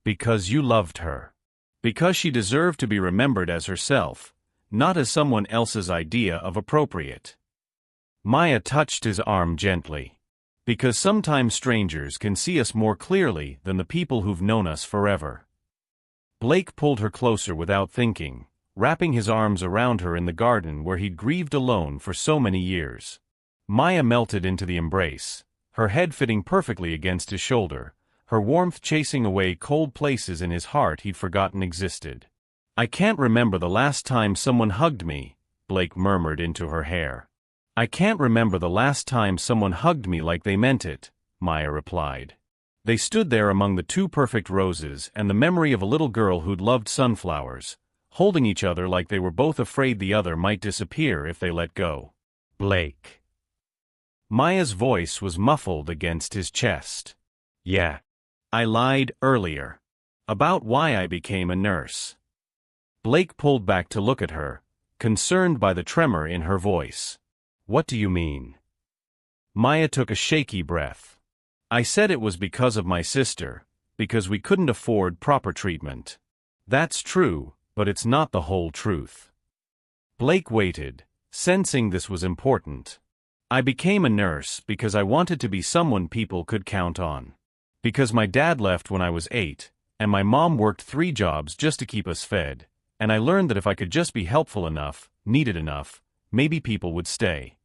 Because you loved her. Because she deserved to be remembered as herself, not as someone else's idea of appropriate. Maya touched his arm gently. Because sometimes strangers can see us more clearly than the people who've known us forever. Blake pulled her closer without thinking, wrapping his arms around her in the garden where he'd grieved alone for so many years. Maya melted into the embrace, her head fitting perfectly against his shoulder, her warmth chasing away cold places in his heart he'd forgotten existed. I can't remember the last time someone hugged me, Blake murmured into her hair. I can't remember the last time someone hugged me like they meant it, Maya replied. They stood there among the two perfect roses and the memory of a little girl who'd loved sunflowers, holding each other like they were both afraid the other might disappear if they let go. Blake. Maya's voice was muffled against his chest. Yeah. I lied earlier. About why I became a nurse. Blake pulled back to look at her, concerned by the tremor in her voice. What do you mean? Maya took a shaky breath. I said it was because of my sister, because we couldn't afford proper treatment. That's true, but it's not the whole truth. Blake waited, sensing this was important. I became a nurse because I wanted to be someone people could count on. Because my dad left when I was 8, and my mom worked 3 jobs just to keep us fed, and I learned that if I could just be helpful enough, needed enough, maybe people would stay.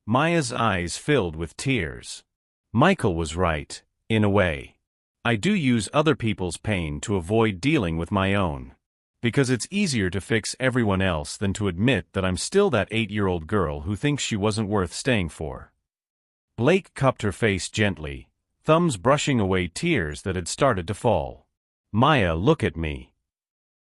Maya's eyes filled with tears. Michael was right, in a way. I do use other people's pain to avoid dealing with my own. Because it's easier to fix everyone else than to admit that I'm still that 8-year-old girl who thinks she wasn't worth staying for. Blake cupped her face gently, thumbs brushing away tears that had started to fall. Maya, look at me.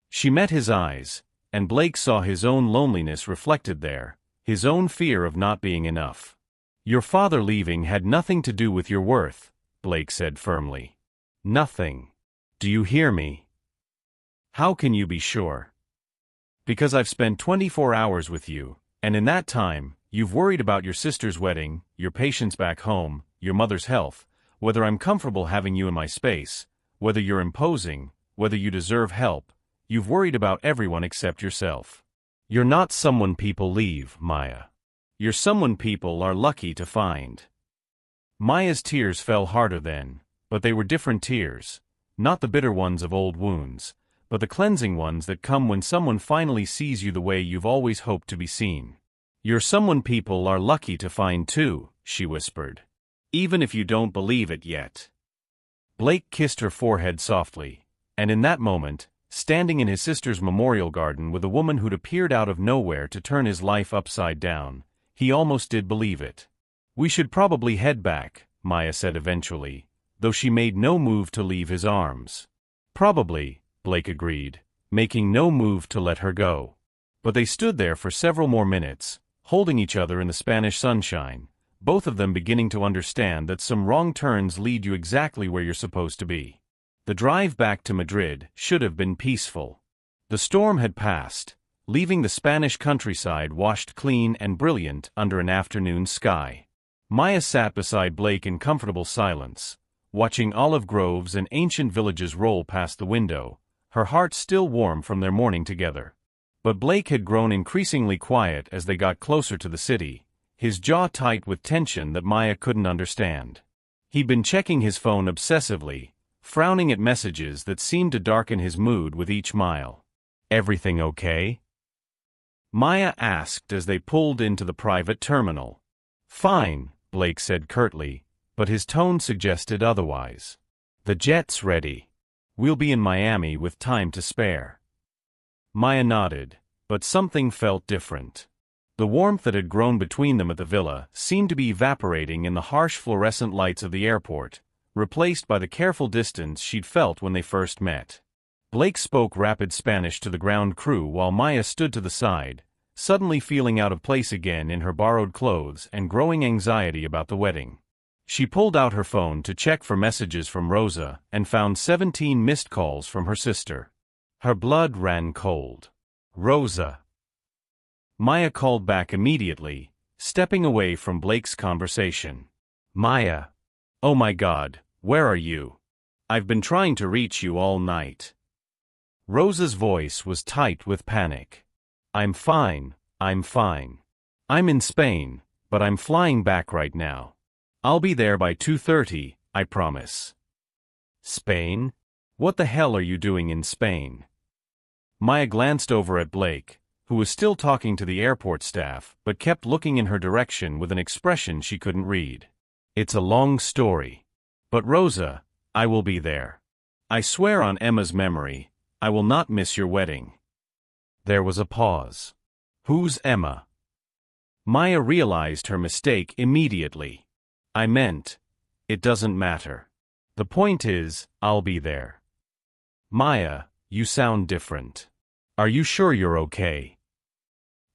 She met his eyes, and Blake saw his own loneliness reflected there, his own fear of not being enough. Your father leaving had nothing to do with your worth, Blake said firmly. Nothing. Do you hear me? How can you be sure? Because I've spent 24 hours with you, and in that time, you've worried about your sister's wedding, your patients back home, your mother's health, whether I'm comfortable having you in my space, whether you're imposing, whether you deserve help, you've worried about everyone except yourself. You're not someone people leave, Maya. You're someone people are lucky to find. Maya's tears fell harder then, but they were different tears, not the bitter ones of old wounds, but the cleansing ones that come when someone finally sees you the way you've always hoped to be seen. You're someone people are lucky to find too, she whispered. Even if you don't believe it yet. Blake kissed her forehead softly, and in that moment, standing in his sister's memorial garden with a woman who'd appeared out of nowhere to turn his life upside down, he almost did believe it. We should probably head back, Maya said eventually, though she made no move to leave his arms. Probably, Blake agreed, making no move to let her go. But they stood there for several more minutes, holding each other in the Spanish sunshine, both of them beginning to understand that some wrong turns lead you exactly where you're supposed to be. The drive back to Madrid should have been peaceful. The storm had passed, leaving the Spanish countryside washed clean and brilliant under an afternoon sky. Maya sat beside Blake in comfortable silence, watching olive groves and ancient villages roll past the window, her heart still warm from their morning together. But Blake had grown increasingly quiet as they got closer to the city, his jaw tight with tension that Maya couldn't understand. He'd been checking his phone obsessively, frowning at messages that seemed to darken his mood with each mile. "Everything okay?" Maya asked as they pulled into the private terminal. "Fine," Blake said curtly, but his tone suggested otherwise. "The jet's ready. We'll be in Miami with time to spare." Maya nodded, but something felt different. The warmth that had grown between them at the villa seemed to be evaporating in the harsh fluorescent lights of the airport, replaced by the careful distance she'd felt when they first met. Blake spoke rapid Spanish to the ground crew while Maya stood to the side, suddenly feeling out of place again in her borrowed clothes and growing anxiety about the wedding. She pulled out her phone to check for messages from Rosa and found 17 missed calls from her sister. Her blood ran cold. "Rosa." Maya called back immediately, stepping away from Blake's conversation. "Maya. Oh my God, where are you? I've been trying to reach you all night." Rosa's voice was tight with panic. I'm fine. I'm in Spain, but I'm flying back right now. I'll be there by 2:30, I promise." "Spain? What the hell are you doing in Spain?" Maya glanced over at Blake, who was still talking to the airport staff but kept looking in her direction with an expression she couldn't read. "It's a long story. But Rosa, I will be there. I swear on Emma's memory, I will not miss your wedding." There was a pause. "Who's Emma?" Maya realized her mistake immediately. "I meant, it doesn't matter. The point is, I'll be there." "Maya, you sound different. Are you sure you're okay?"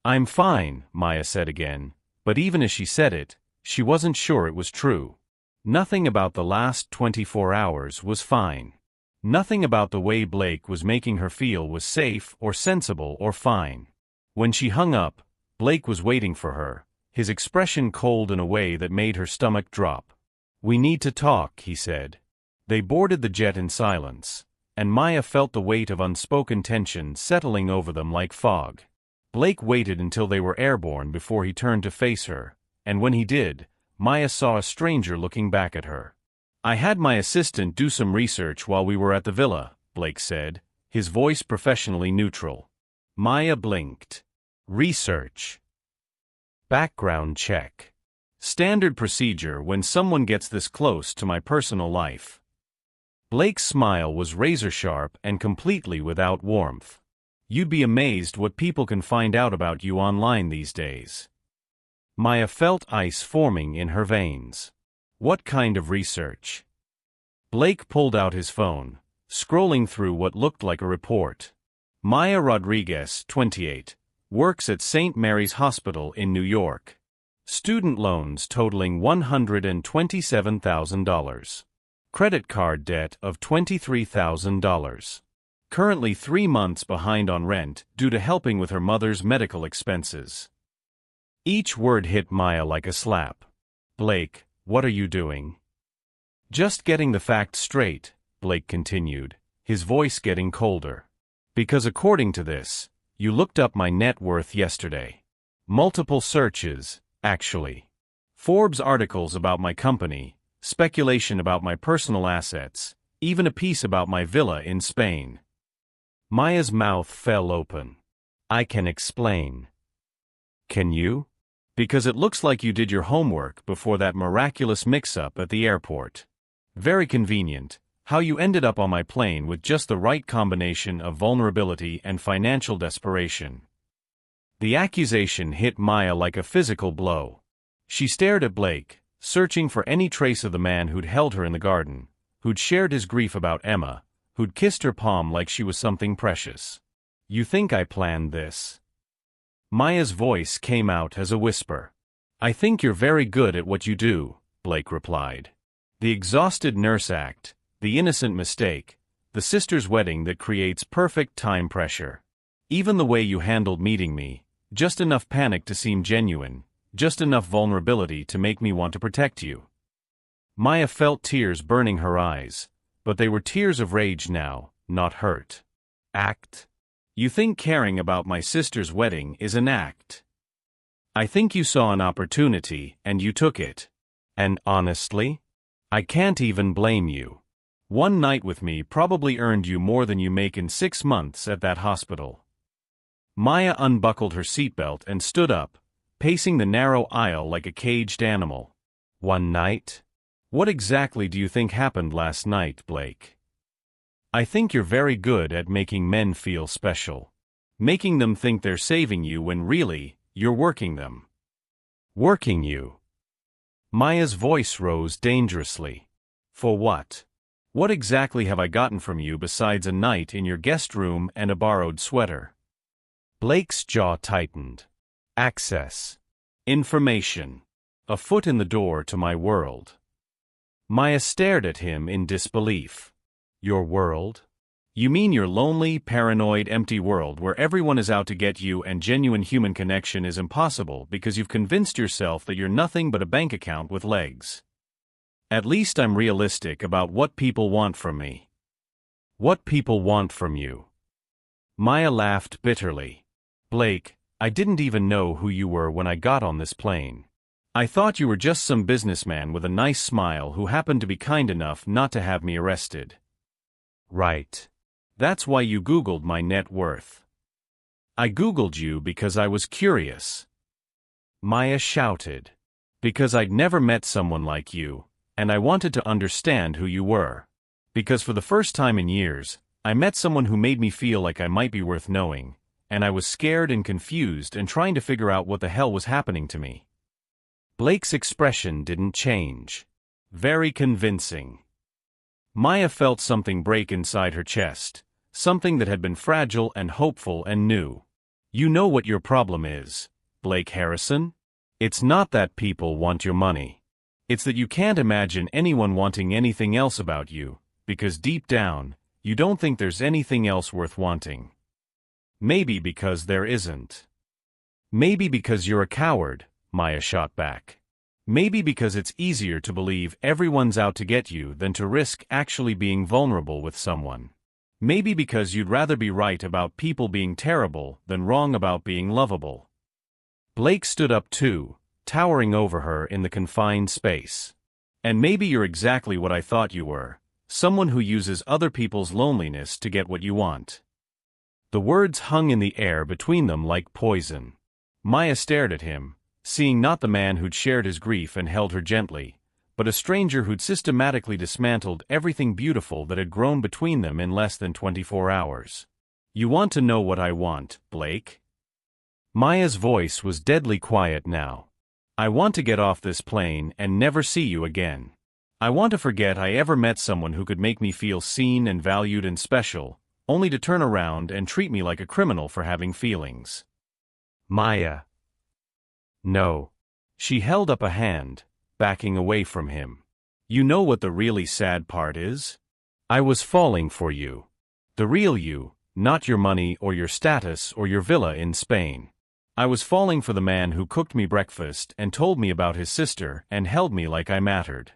"I'm fine," Maya said again, but even as she said it, she wasn't sure it was true. Nothing about the last 24 hours was fine. Nothing about the way Blake was making her feel was safe or sensible or fine. When she hung up, Blake was waiting for her, his expression cold in a way that made her stomach drop. "We need to talk," he said. They boarded the jet in silence, and Maya felt the weight of unspoken tension settling over them like fog. Blake waited until they were airborne before he turned to face her, and when he did, Maya saw a stranger looking back at her. "I had my assistant do some research while we were at the villa," Blake said, his voice professionally neutral. Maya blinked. "Research?" "Background check. Standard procedure when someone gets this close to my personal life." Blake's smile was razor-sharp and completely without warmth. "You'd be amazed what people can find out about you online these days." Maya felt ice forming in her veins. "What kind of research?" Blake pulled out his phone, scrolling through what looked like a report. Maya Rodriguez, 28, works at St. Mary's Hospital in New York. Student loans totaling $127,000. Credit card debt of $23,000. Currently 3 months behind on rent due to helping with her mother's medical expenses. Each word hit Maya like a slap. "Blake, what are you doing?" "Just getting the facts straight," Blake continued, his voice getting colder. "Because according to this, you looked up my net worth yesterday. Multiple searches, actually. Forbes articles about my company, speculation about my personal assets, even a piece about my villa in Spain." Maya's mouth fell open. "I can explain." "Can you? Because it looks like you did your homework before that miraculous mix-up at the airport. Very convenient, how you ended up on my plane with just the right combination of vulnerability and financial desperation." The accusation hit Maya like a physical blow. She stared at Blake, searching for any trace of the man who'd held her in the garden, who'd shared his grief about Emma, who'd kissed her palm like she was something precious. "You think I planned this?" Maya's voice came out as a whisper. "I think you're very good at what you do," Blake replied. "The exhausted nurse act, the innocent mistake, The sister's wedding that creates perfect time pressure. Even the way you handled meeting me, just enough panic to seem genuine, just enough vulnerability to make me want to protect you. Maya felt tears burning her eyes, but they were tears of rage now, not hurt. Act? You think caring about my sister's wedding is an act? I think you saw an opportunity and you took it. And honestly, I can't even blame you. One night with me probably earned you more than you make in 6 months at that hospital. Maya unbuckled her seatbelt and stood up, pacing the narrow aisle like a caged animal. One night? What exactly do you think happened last night, Blake? I think you're very good at making men feel special. Making them think they're saving you when really, you're working them. Working you. Maya's voice rose dangerously. For what? What exactly have I gotten from you besides a night in your guest room and a borrowed sweater? Blake's jaw tightened. Access. Information. A foot in the door to my world. Maya stared at him in disbelief. Your world? You mean your lonely, paranoid, empty world where everyone is out to get you and genuine human connection is impossible because you've convinced yourself that you're nothing but a bank account with legs. At least I'm realistic about what people want from me. What people want from you. Maya laughed bitterly. Blake, I didn't even know who you were when I got on this plane. I thought you were just some businessman with a nice smile who happened to be kind enough not to have me arrested. Right. That's why you Googled my net worth. I Googled you because I was curious. Maya shouted. Because I'd never met someone like you, and I wanted to understand who you were. Because for the first time in years, I met someone who made me feel like I might be worth knowing, and I was scared and confused and trying to figure out what the hell was happening to me. Blake's expression didn't change. Very convincing. Maya felt something break inside her chest. Something that had been fragile and hopeful and new. You know what your problem is, Blake Harrison? It's not that people want your money. It's that you can't imagine anyone wanting anything else about you, because deep down, you don't think there's anything else worth wanting. Maybe because there isn't. Maybe because you're a coward, Maya shot back. Maybe because it's easier to believe everyone's out to get you than to risk actually being vulnerable with someone. Maybe because you'd rather be right about people being terrible than wrong about being lovable. Blake stood up too, towering over her in the confined space. And maybe you're exactly what I thought you were, someone who uses other people's loneliness to get what you want. The words hung in the air between them like poison. Maya stared at him, seeing not the man who'd shared his grief and held her gently, but a stranger who'd systematically dismantled everything beautiful that had grown between them in less than 24 hours. You want to know what I want, Blake? Maya's voice was deadly quiet now. I want to get off this plane and never see you again. I want to forget I ever met someone who could make me feel seen and valued and special, only to turn around and treat me like a criminal for having feelings. Maya. No. She held up a hand, backing away from him. You know what the really sad part is? I was falling for you. The real you, not your money or your status or your villa in Spain. I was falling for the man who cooked me breakfast and told me about his sister and held me like I mattered.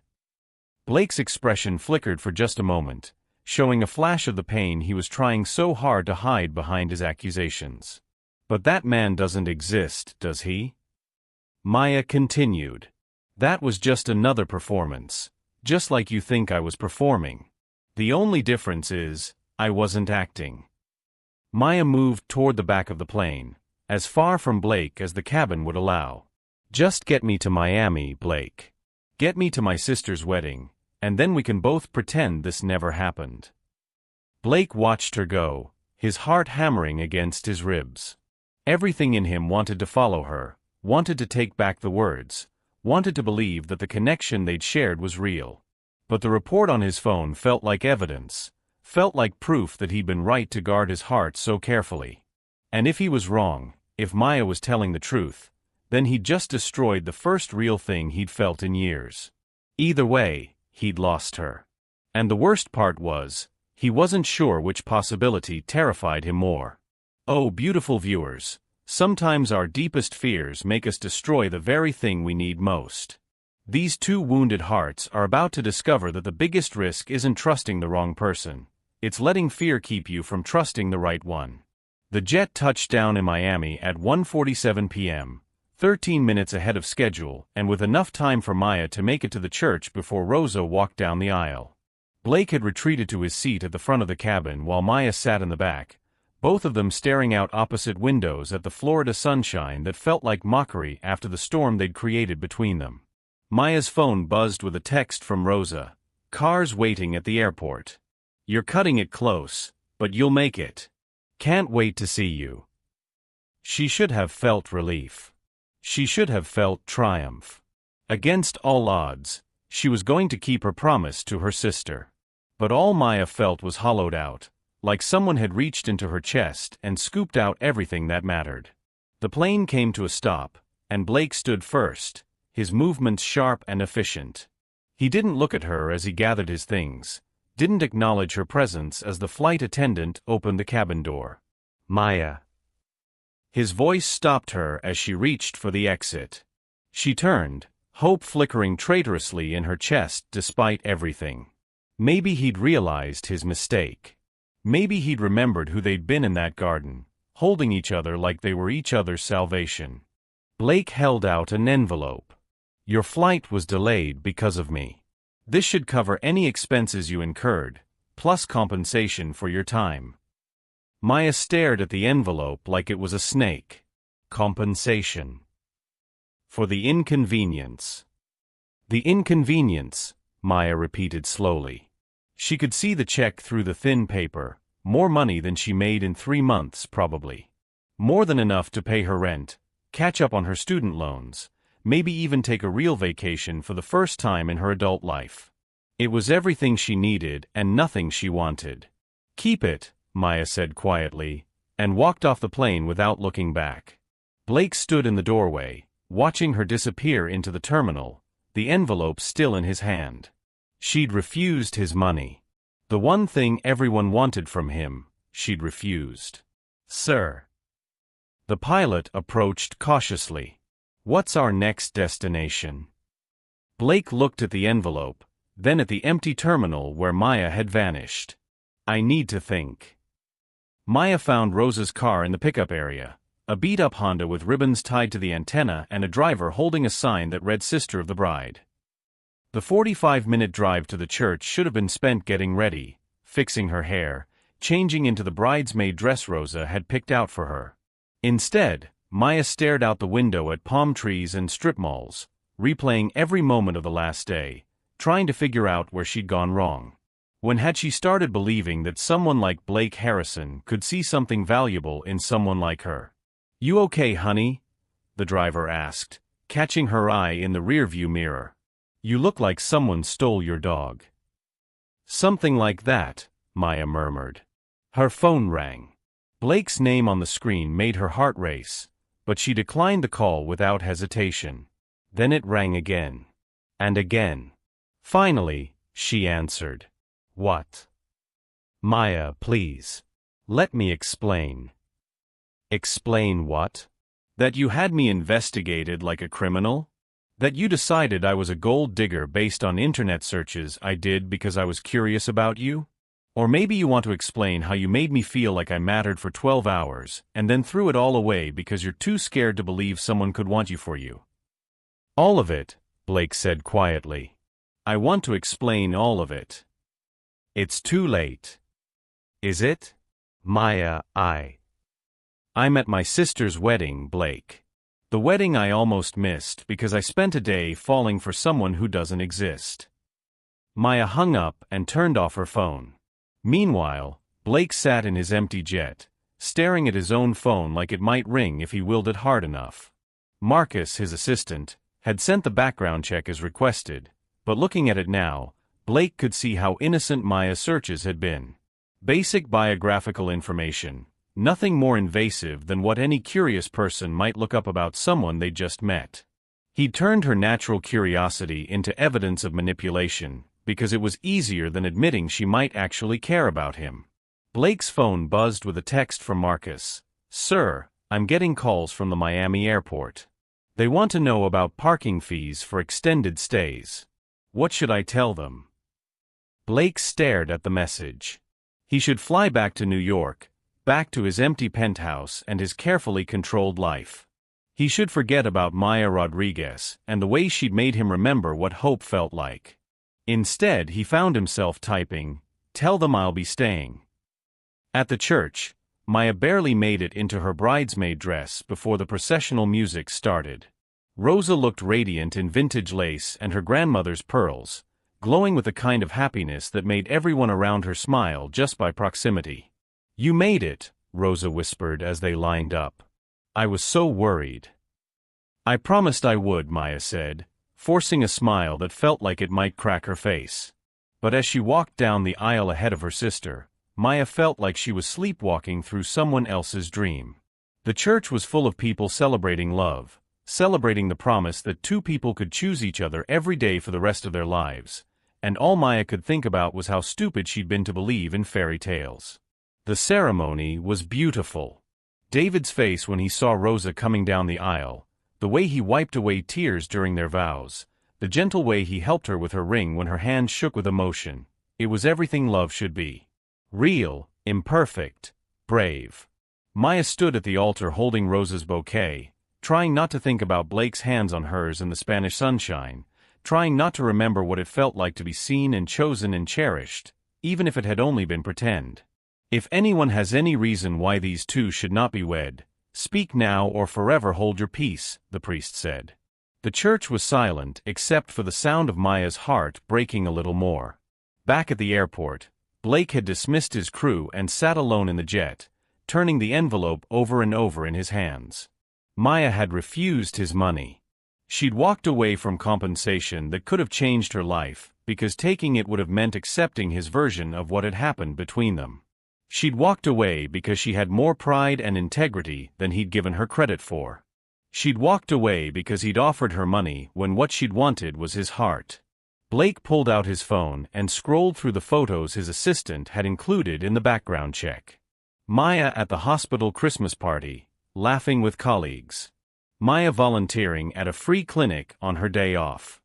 Blake's expression flickered for just a moment, showing a flash of the pain he was trying so hard to hide behind his accusations. But that man doesn't exist, does he? Maya continued. That was just another performance, just like you think I was performing. The only difference is, I wasn't acting. Maya moved toward the back of the plane, as far from Blake as the cabin would allow. Just get me to Miami, Blake. Get me to my sister's wedding, and then we can both pretend this never happened. Blake watched her go, his heart hammering against his ribs. Everything in him wanted to follow her, wanted to take back the words, wanted to believe that the connection they'd shared was real. But the report on his phone felt like evidence, felt like proof that he'd been right to guard his heart so carefully. And if he was wrong, if Maya was telling the truth, then he'd just destroyed the first real thing he'd felt in years. Either way, he'd lost her. And the worst part was, He wasn't sure which possibility terrified him more. Oh, beautiful viewers, sometimes our deepest fears make us destroy the very thing we need most. These two wounded hearts are about to discover that the biggest risk isn't trusting the wrong person. It's letting fear keep you from trusting the right one. The jet touched down in Miami at 1:47 p.m., 13 minutes ahead of schedule, and with enough time for Maya to make it to the church before Rosa walked down the aisle. Blake had retreated to his seat at the front of the cabin while Maya sat in the back, both of them staring out opposite windows at the Florida sunshine that felt like mockery after the storm they'd created between them. Maya's phone buzzed with a text from Rosa. "Cars waiting at the airport. You're cutting it close, but you'll make it. Can't wait to see you." She should have felt relief. She should have felt triumph. Against all odds, she was going to keep her promise to her sister. But all Maya felt was hollowed out, like someone had reached into her chest and scooped out everything that mattered. The plane came to a stop, and Blake stood first, his movements sharp and efficient. He didn't look at her as he gathered his things, didn't acknowledge her presence as the flight attendant opened the cabin door. "Maya." His voice stopped her as she reached for the exit. She turned, hope flickering traitorously in her chest despite everything. Maybe he'd realized his mistake. Maybe he'd remembered who they'd been in that garden, holding each other like they were each other's salvation. Blake held out an envelope. "Your flight was delayed because of me. This should cover any expenses you incurred, plus compensation for your time." Maya stared at the envelope like it was a snake. Compensation. For the inconvenience. The inconvenience, Maya repeated slowly. She could see the check through the thin paper, more money than she made in 3 months probably. More than enough to pay her rent, catch up on her student loans, maybe even take a real vacation for the first time in her adult life. It was everything she needed and nothing she wanted. "Keep it," Maya said quietly, and walked off the plane without looking back. Blake stood in the doorway, watching her disappear into the terminal, the envelope still in his hand. She'd refused his money. The one thing everyone wanted from him, she'd refused. "Sir." The pilot approached cautiously. "What's our next destination?" Blake looked at the envelope, then at the empty terminal where Maya had vanished. "I need to think." Maya found Rosa's car in the pickup area, a beat-up Honda with ribbons tied to the antenna and a driver holding a sign that read "Sister of the Bride." The 45-minute drive to the church should have been spent getting ready, fixing her hair, changing into the bridesmaid dress Rosa had picked out for her. Instead, Maya stared out the window at palm trees and strip malls, replaying every moment of the last day, trying to figure out where she'd gone wrong. When had she started believing that someone like Blake Harrison could see something valuable in someone like her? "You okay, honey?" the driver asked, catching her eye in the rearview mirror. "You look like someone stole your dog." "Something like that," Maya murmured. Her phone rang. Blake's name on the screen made her heart race, but she declined the call without hesitation. Then it rang again. And again. Finally, she answered. "What?" "Maya, please. Let me explain." "Explain what?" "That you had me investigated like a criminal? That you decided I was a gold digger based on internet searches I did because I was curious about you? Or maybe you want to explain how you made me feel like I mattered for 12 hours and then threw it all away because you're too scared to believe someone could want you for you." "All of it," Blake said quietly. "I want to explain all of it." "It's too late." "Is it?" "Maya, I'm at my sister's wedding, Blake. The wedding I almost missed because I spent a day falling for someone who doesn't exist." Maya hung up and turned off her phone. Meanwhile, Blake sat in his empty jet, staring at his own phone like it might ring if he willed it hard enough. Marcus, his assistant, had sent the background check as requested, but looking at it now, Blake could see how innocent Maya's searches had been. Basic biographical information, nothing more invasive than what any curious person might look up about someone they just met. He'd turned her natural curiosity into evidence of manipulation, because it was easier than admitting she might actually care about him. Blake's phone buzzed with a text from Marcus. "Sir, I'm getting calls from the Miami airport. They want to know about parking fees for extended stays. What should I tell them?" Blake stared at the message. He should fly back to New York, back to his empty penthouse and his carefully controlled life. He should forget about Maya Rodriguez and the way she'd made him remember what hope felt like. Instead, he found himself typing, "Tell them I'll be staying." At the church, Maya barely made it into her bridesmaid dress before the processional music started. Rosa looked radiant in vintage lace and her grandmother's pearls, glowing with a kind of happiness that made everyone around her smile just by proximity. "You made it," Rosa whispered as they lined up. "I was so worried." "I promised I would," Maya said, forcing a smile that felt like it might crack her face. But as she walked down the aisle ahead of her sister, Maya felt like she was sleepwalking through someone else's dream. The church was full of people celebrating love, celebrating the promise that two people could choose each other every day for the rest of their lives, and all Maya could think about was how stupid she'd been to believe in fairy tales. The ceremony was beautiful. David's face when he saw Rosa coming down the aisle, the way he wiped away tears during their vows, the gentle way he helped her with her ring when her hand shook with emotion, it was everything love should be. Real, imperfect, brave. Maya stood at the altar holding Rosa's bouquet, trying not to think about Blake's hands on hers in the Spanish sunshine, trying not to remember what it felt like to be seen and chosen and cherished, even if it had only been pretend. "If anyone has any reason why these two should not be wed, speak now or forever hold your peace," the priest said. The church was silent except for the sound of Maya's heart breaking a little more. Back at the airport, Blake had dismissed his crew and sat alone in the jet, turning the envelope over and over in his hands. Maya had refused his money. She'd walked away from compensation that could have changed her life, because taking it would have meant accepting his version of what had happened between them. She'd walked away because she had more pride and integrity than he'd given her credit for. She'd walked away because he'd offered her money when what she'd wanted was his heart. Blake pulled out his phone and scrolled through the photos his assistant had included in the background check. Maya at the hospital Christmas party, laughing with colleagues. Maya volunteering at a free clinic on her day off.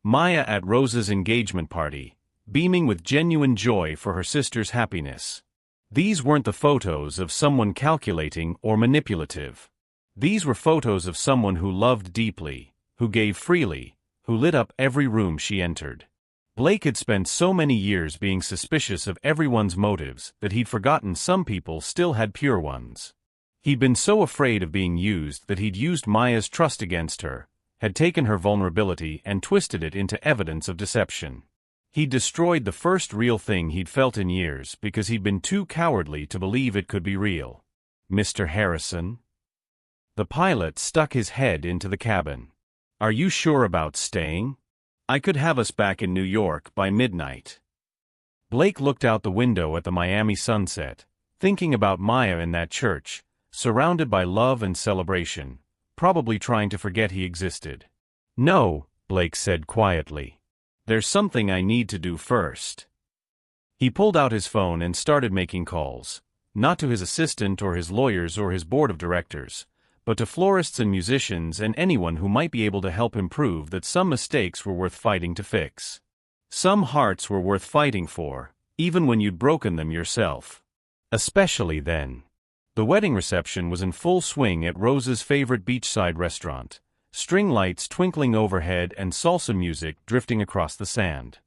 Maya at Rosa's engagement party, beaming with genuine joy for her sister's happiness. These weren't the photos of someone calculating or manipulative. These were photos of someone who loved deeply, who gave freely, who lit up every room she entered. Blake had spent so many years being suspicious of everyone's motives that he'd forgotten some people still had pure ones. He'd been so afraid of being used that he'd used Maya's trust against her, had taken her vulnerability and twisted it into evidence of deception. He'd destroyed the first real thing he'd felt in years because he'd been too cowardly to believe it could be real. "Mr. Harrison?" The pilot stuck his head into the cabin. "Are you sure about staying? I could have us back in New York by midnight." Blake looked out the window at the Miami sunset, thinking about Maya in that church, surrounded by love and celebration, probably trying to forget he existed. "No," Blake said quietly. "There's something I need to do first." He pulled out his phone and started making calls, not to his assistant or his lawyers or his board of directors, but to florists and musicians and anyone who might be able to help him prove that some mistakes were worth fighting to fix. Some hearts were worth fighting for, even when you'd broken them yourself. Especially then. The wedding reception was in full swing at Rosa's favorite beachside restaurant, string lights twinkling overhead and salsa music drifting across the sand.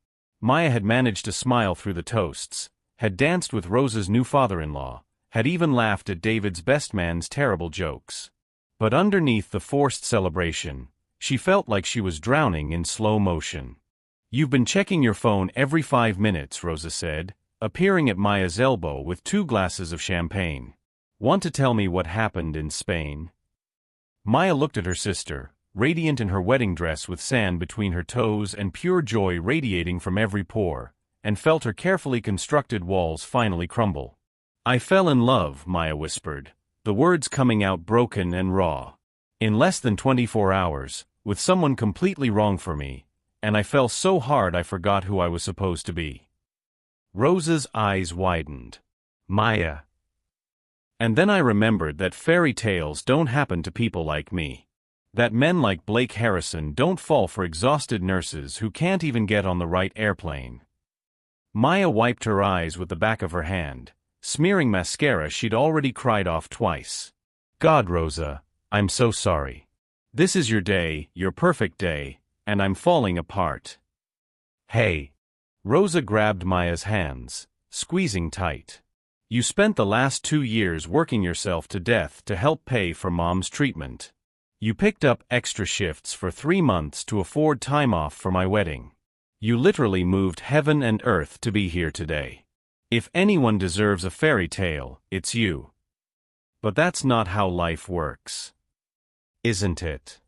Maya had managed to smile through the toasts, had danced with Rosa's new father-in-law, had even laughed at David's best man's terrible jokes. But underneath the forced celebration, she felt like she was drowning in slow motion. "You've been checking your phone every 5 minutes," Rosa said, appearing at Maya's elbow with 2 glasses of champagne. "Want to tell me what happened in Spain?" Maya looked at her sister, radiant in her wedding dress with sand between her toes and pure joy radiating from every pore, and felt her carefully constructed walls finally crumble. "I fell in love," Maya whispered, the words coming out broken and raw. "In less than 24 hours, with someone completely wrong for me, and I fell so hard I forgot who I was supposed to be. Rosa's eyes widened. Maya. And then I remembered that fairy tales don't happen to people like me. That men like Blake Harrison don't fall for exhausted nurses who can't even get on the right airplane. Maya wiped her eyes with the back of her hand, smearing mascara she'd already cried off twice. God, Rosa, I'm so sorry. This is your day, your perfect day, and I'm falling apart. Hey. Rosa grabbed Maya's hands, squeezing tight. You spent the last 2 years working yourself to death to help pay for Mom's treatment. You picked up extra shifts for 3 months to afford time off for my wedding. You literally moved heaven and earth to be here today. If anyone deserves a fairy tale, it's you. But that's not how life works. Isn't it?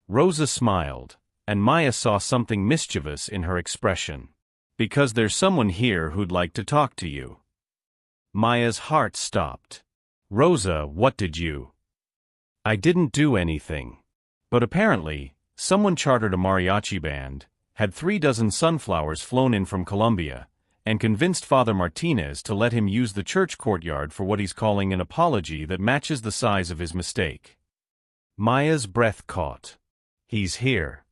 Rosa smiled, and Maya saw something mischievous in her expression. Because there's someone here who'd like to talk to you. Maya's heart stopped. Rosa, what did you? I didn't do anything. But apparently, someone chartered a mariachi band, had 36 sunflowers flown in from Colombia, and convinced Father Martinez to let him use the church courtyard for what he's calling an apology that matches the size of his mistake. Maya's breath caught. He's here.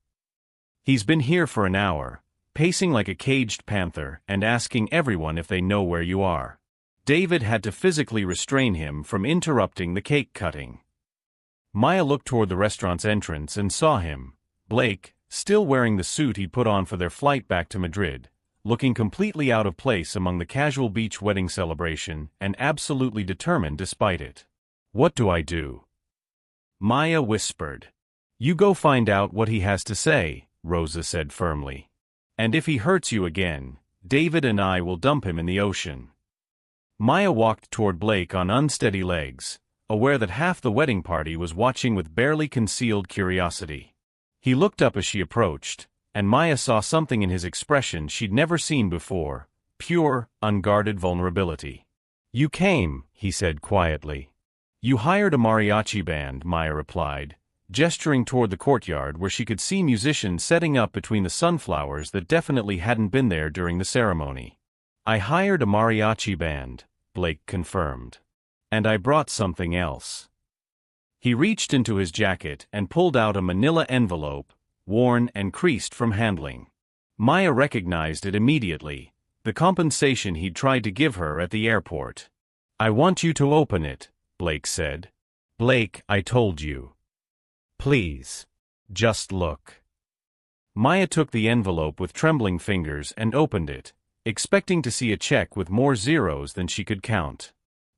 He's been here for an hour, pacing like a caged panther and asking everyone if they know where you are. David had to physically restrain him from interrupting the cake cutting. Maya looked toward the restaurant's entrance and saw him, Blake, still wearing the suit he'd put on for their flight back to Madrid, looking completely out of place among the casual beach wedding celebration and absolutely determined despite it. What do I do? Maya whispered. You go find out what he has to say, Rosa said firmly. And if he hurts you again, David and I will dump him in the ocean. Maya walked toward Blake on unsteady legs, aware that half the wedding party was watching with barely concealed curiosity. He looked up as she approached, and Maya saw something in his expression she'd never seen before, pure, unguarded vulnerability. You came, he said quietly. You hired a mariachi band, Maya replied, gesturing toward the courtyard where she could see musicians setting up between the sunflowers that definitely hadn't been there during the ceremony. I hired a mariachi band, Blake confirmed. And I brought something else. He reached into his jacket and pulled out a manila envelope, worn and creased from handling. Maya recognized it immediately, the compensation he'd tried to give her at the airport. I want you to open it, Blake said. Blake, I told you. Please. Just look. Maya took the envelope with trembling fingers and opened it, expecting to see a check with more zeros than she could count.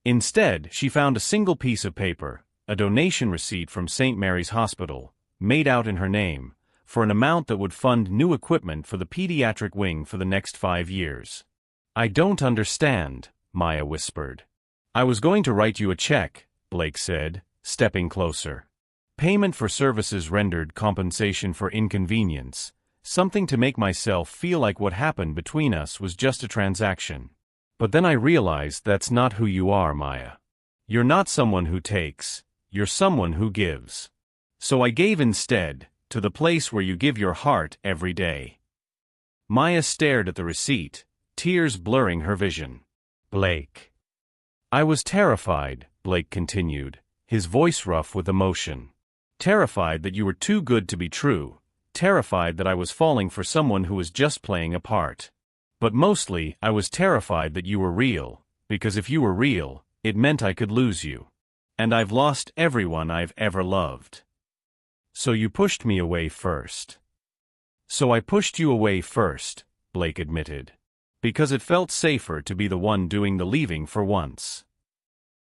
Instead, she found a single piece of paper, a donation receipt from St. Mary's Hospital, made out in her name, for an amount that would fund new equipment for the pediatric wing for the next 5 years. I don't understand, Maya whispered. I was going to write you a check, Blake said, stepping closer. Payment for services rendered, compensation for inconvenience, something to make myself feel like what happened between us was just a transaction. But then I realized that's not who you are, Maya. You're not someone who takes, you're someone who gives. So I gave instead, to the place where you give your heart every day. Maya stared at the receipt, tears blurring her vision. Blake. I was terrified, Blake continued, his voice rough with emotion. Terrified that you were too good to be true, terrified that I was falling for someone who was just playing a part. But mostly, I was terrified that you were real, because if you were real, it meant I could lose you. And I've lost everyone I've ever loved. So you pushed me away first. So I pushed you away first, Blake admitted. Because it felt safer to be the one doing the leaving for once.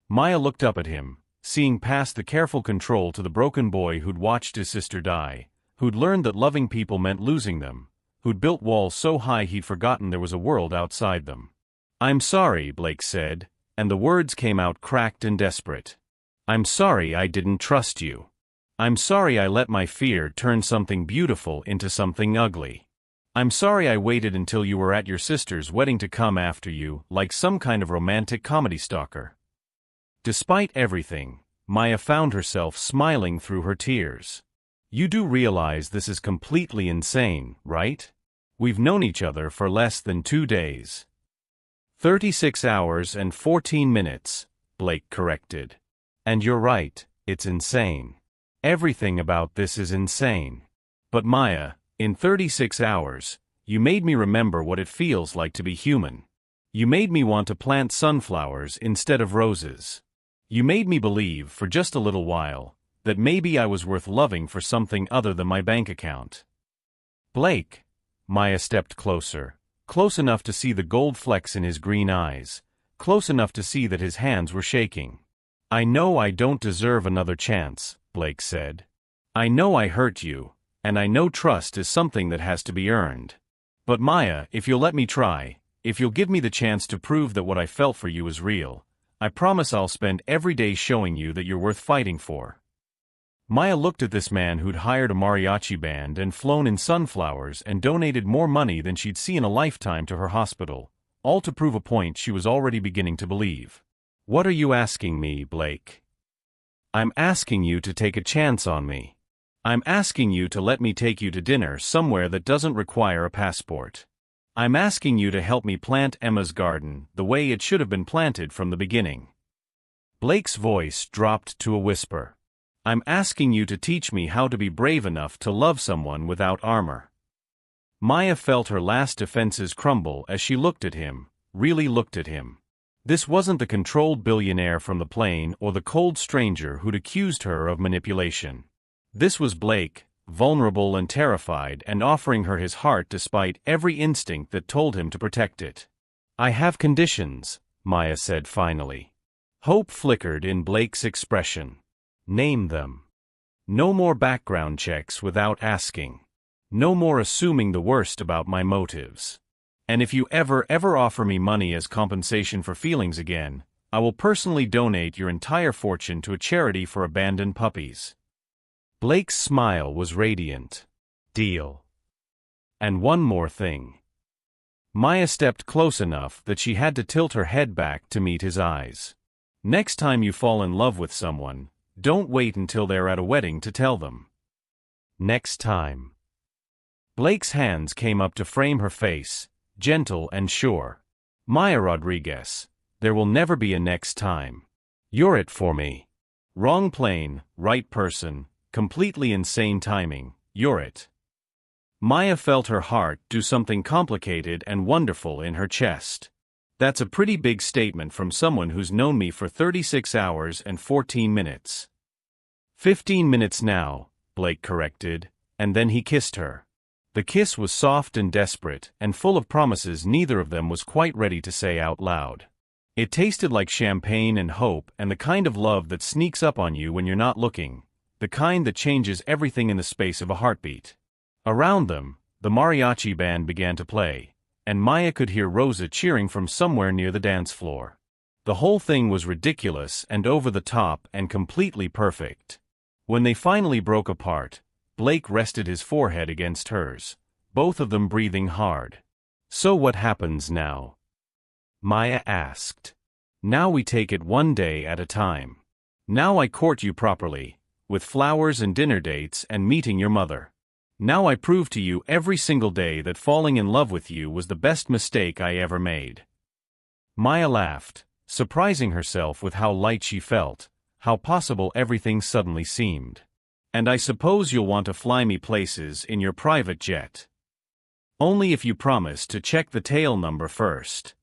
Maya looked up at him, seeing past the careful control to the broken boy who'd watched his sister die, who'd learned that loving people meant losing them, who'd built walls so high he'd forgotten there was a world outside them. I'm sorry, Blake said, and the words came out cracked and desperate. I'm sorry I didn't trust you. I'm sorry I let my fear turn something beautiful into something ugly. I'm sorry I waited until you were at your sister's wedding to come after you, like some kind of romantic comedy stalker. Despite everything, Maya found herself smiling through her tears. You do realize this is completely insane, right? We've known each other for less than 2 days. 36 hours and 14 minutes, Blake corrected. And you're right, it's insane. Everything about this is insane. But Maya, in 36 hours, you made me remember what it feels like to be human. You made me want to plant sunflowers instead of roses. You made me believe, for just a little while, that maybe I was worth loving for something other than my bank account. Blake. Maya stepped closer, close enough to see the gold flecks in his green eyes, close enough to see that his hands were shaking. I know I don't deserve another chance, Blake said. I know I hurt you, and I know trust is something that has to be earned. But Maya, if you'll let me try, if you'll give me the chance to prove that what I felt for you is real, I promise I'll spend every day showing you that you're worth fighting for. Maya looked at this man who'd hired a mariachi band and flown in sunflowers and donated more money than she'd see in a lifetime to her hospital, all to prove a point she was already beginning to believe. What are you asking me, Blake? I'm asking you to take a chance on me. I'm asking you to let me take you to dinner somewhere that doesn't require a passport. I'm asking you to help me plant Emma's garden the way it should have been planted from the beginning. Blake's voice dropped to a whisper. I'm asking you to teach me how to be brave enough to love someone without armor. Maya felt her last defenses crumble as she looked at him, really looked at him. This wasn't the controlled billionaire from the plane or the cold stranger who'd accused her of manipulation. This was Blake, vulnerable and terrified, and offering her his heart despite every instinct that told him to protect it. I have conditions, Maya said finally. Hope flickered in Blake's expression. Name them. No more background checks without asking. No more assuming the worst about my motives. And if you ever offer me money as compensation for feelings again, I will personally donate your entire fortune to a charity for abandoned puppies. Blake's smile was radiant. Deal. And one more thing. Maya stepped close enough that she had to tilt her head back to meet his eyes. Next time you fall in love with someone, don't wait until they're at a wedding to tell them. Next time. Blake's hands came up to frame her face, gentle and sure. Maya Rodriguez, there will never be a next time. You're it for me. Wrong plane, right person, completely insane timing, you're it. Maya felt her heart do something complicated and wonderful in her chest. That's a pretty big statement from someone who's known me for 36 hours and 14 minutes. 15 minutes now, Blake corrected, and then he kissed her. The kiss was soft and desperate, and full of promises neither of them was quite ready to say out loud. It tasted like champagne and hope and the kind of love that sneaks up on you when you're not looking, the kind that changes everything in the space of a heartbeat. Around them, the mariachi band began to play, and Maya could hear Rosa cheering from somewhere near the dance floor. The whole thing was ridiculous and over the top and completely perfect. When they finally broke apart, Blake rested his forehead against hers, both of them breathing hard. So what happens now? Maya asked. Now we take it one day at a time. Now I court you properly, with flowers and dinner dates and meeting your mother. Now I prove to you every single day that falling in love with you was the best mistake I ever made. Maya laughed, surprising herself with how light she felt, how possible everything suddenly seemed. And I suppose you'll want to fly me places in your private jet. Only if you promise to check the tail number first.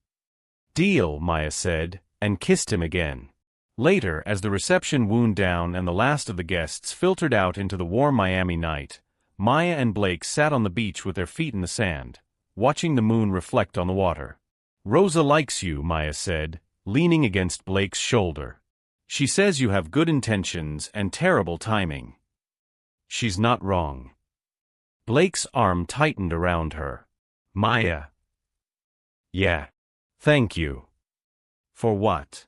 Deal, Maya said, and kissed him again. Later, as the reception wound down and the last of the guests filtered out into the warm Miami night, Maya and Blake sat on the beach with their feet in the sand, watching the moon reflect on the water. Rosa likes you, Maya said, leaning against Blake's shoulder. She says you have good intentions and terrible timing. She's not wrong. Blake's arm tightened around her. Maya. Yeah. Thank you. For what?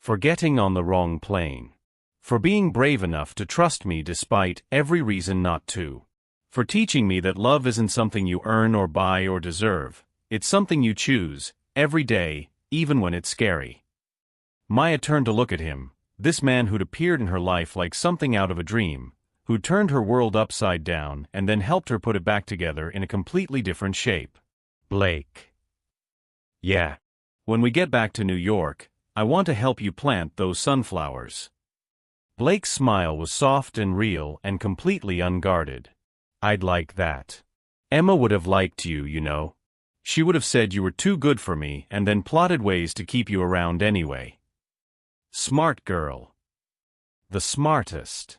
For getting on the wrong plane. For being brave enough to trust me despite every reason not to. For teaching me that love isn't something you earn or buy or deserve, it's something you choose, every day, even when it's scary. Maya turned to look at him, this man who'd appeared in her life like something out of a dream, who turned her world upside down and then helped her put it back together in a completely different shape. Blake. Yeah. When we get back to New York, I want to help you plant those sunflowers. Blake's smile was soft and real and completely unguarded. I'd like that. Emma would have liked you, you know. She would have said you were too good for me and then plotted ways to keep you around anyway. Smart girl. The smartest.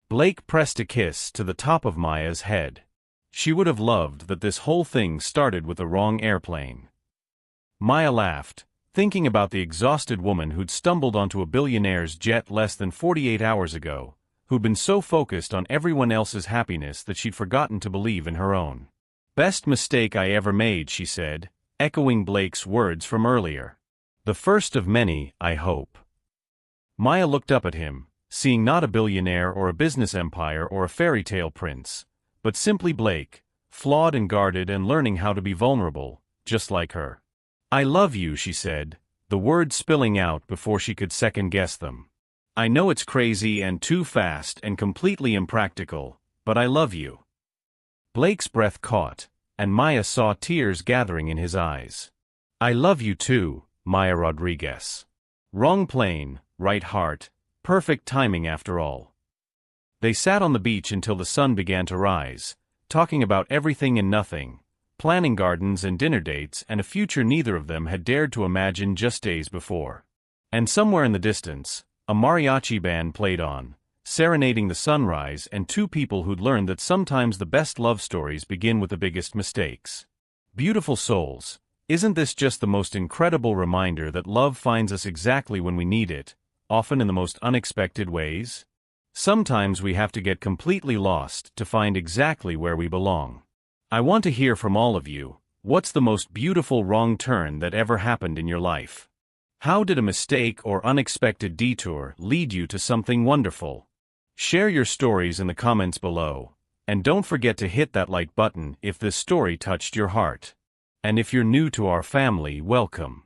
Blake pressed a kiss to the top of Maya's head. She would have loved that this whole thing started with the wrong airplane. Maya laughed, thinking about the exhausted woman who'd stumbled onto a Billionaire'S jet less than 48 hours ago, who'd been so focused on everyone else's happiness that she'd forgotten to believe in her own. Best mistake I ever made, she said, echoing Blake's words from earlier. The first of many, I hope. Maya looked up at him, seeing not a billionaire or a business empire or a fairy tale prince, but simply Blake, flawed and guarded and learning how to be vulnerable, just like her. I love you, she said, the words spilling out before she could second-guess them. I know it's crazy and too fast and completely impractical, but I love you. Blake's breath caught, and Maya saw tears gathering in his eyes. I love you too, Maya Rodriguez. Wrong plane, right heart, perfect timing after all. They sat on the beach until the sun began to rise, talking about everything and nothing, planning gardens and dinner dates and a future neither of them had dared to imagine just days before. And somewhere in the distance, a mariachi band played on, serenading the sunrise and two people who'd learned that sometimes the best love stories begin with the biggest mistakes. Beautiful souls, isn't this just the most incredible reminder that love finds us exactly when we need it, often in the most unexpected ways? Sometimes we have to get completely lost to find exactly where we belong. I want to hear from all of you, what's the most beautiful wrong turn that ever happened in your life? How did a mistake or unexpected detour lead you to something wonderful? Share your stories in the comments below, and don't forget to hit that like button if this story touched your heart. And if you're new to our family, welcome.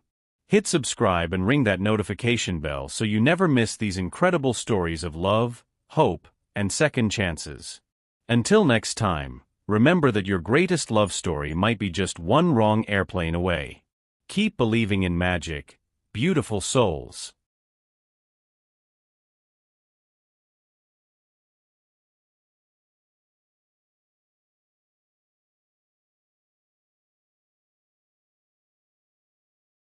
Hit subscribe and ring that notification bell so you never miss these incredible stories of love, hope, and second chances. Until next time, remember that your greatest love story might be just one wrong airplane away. Keep believing in magic, beautiful souls.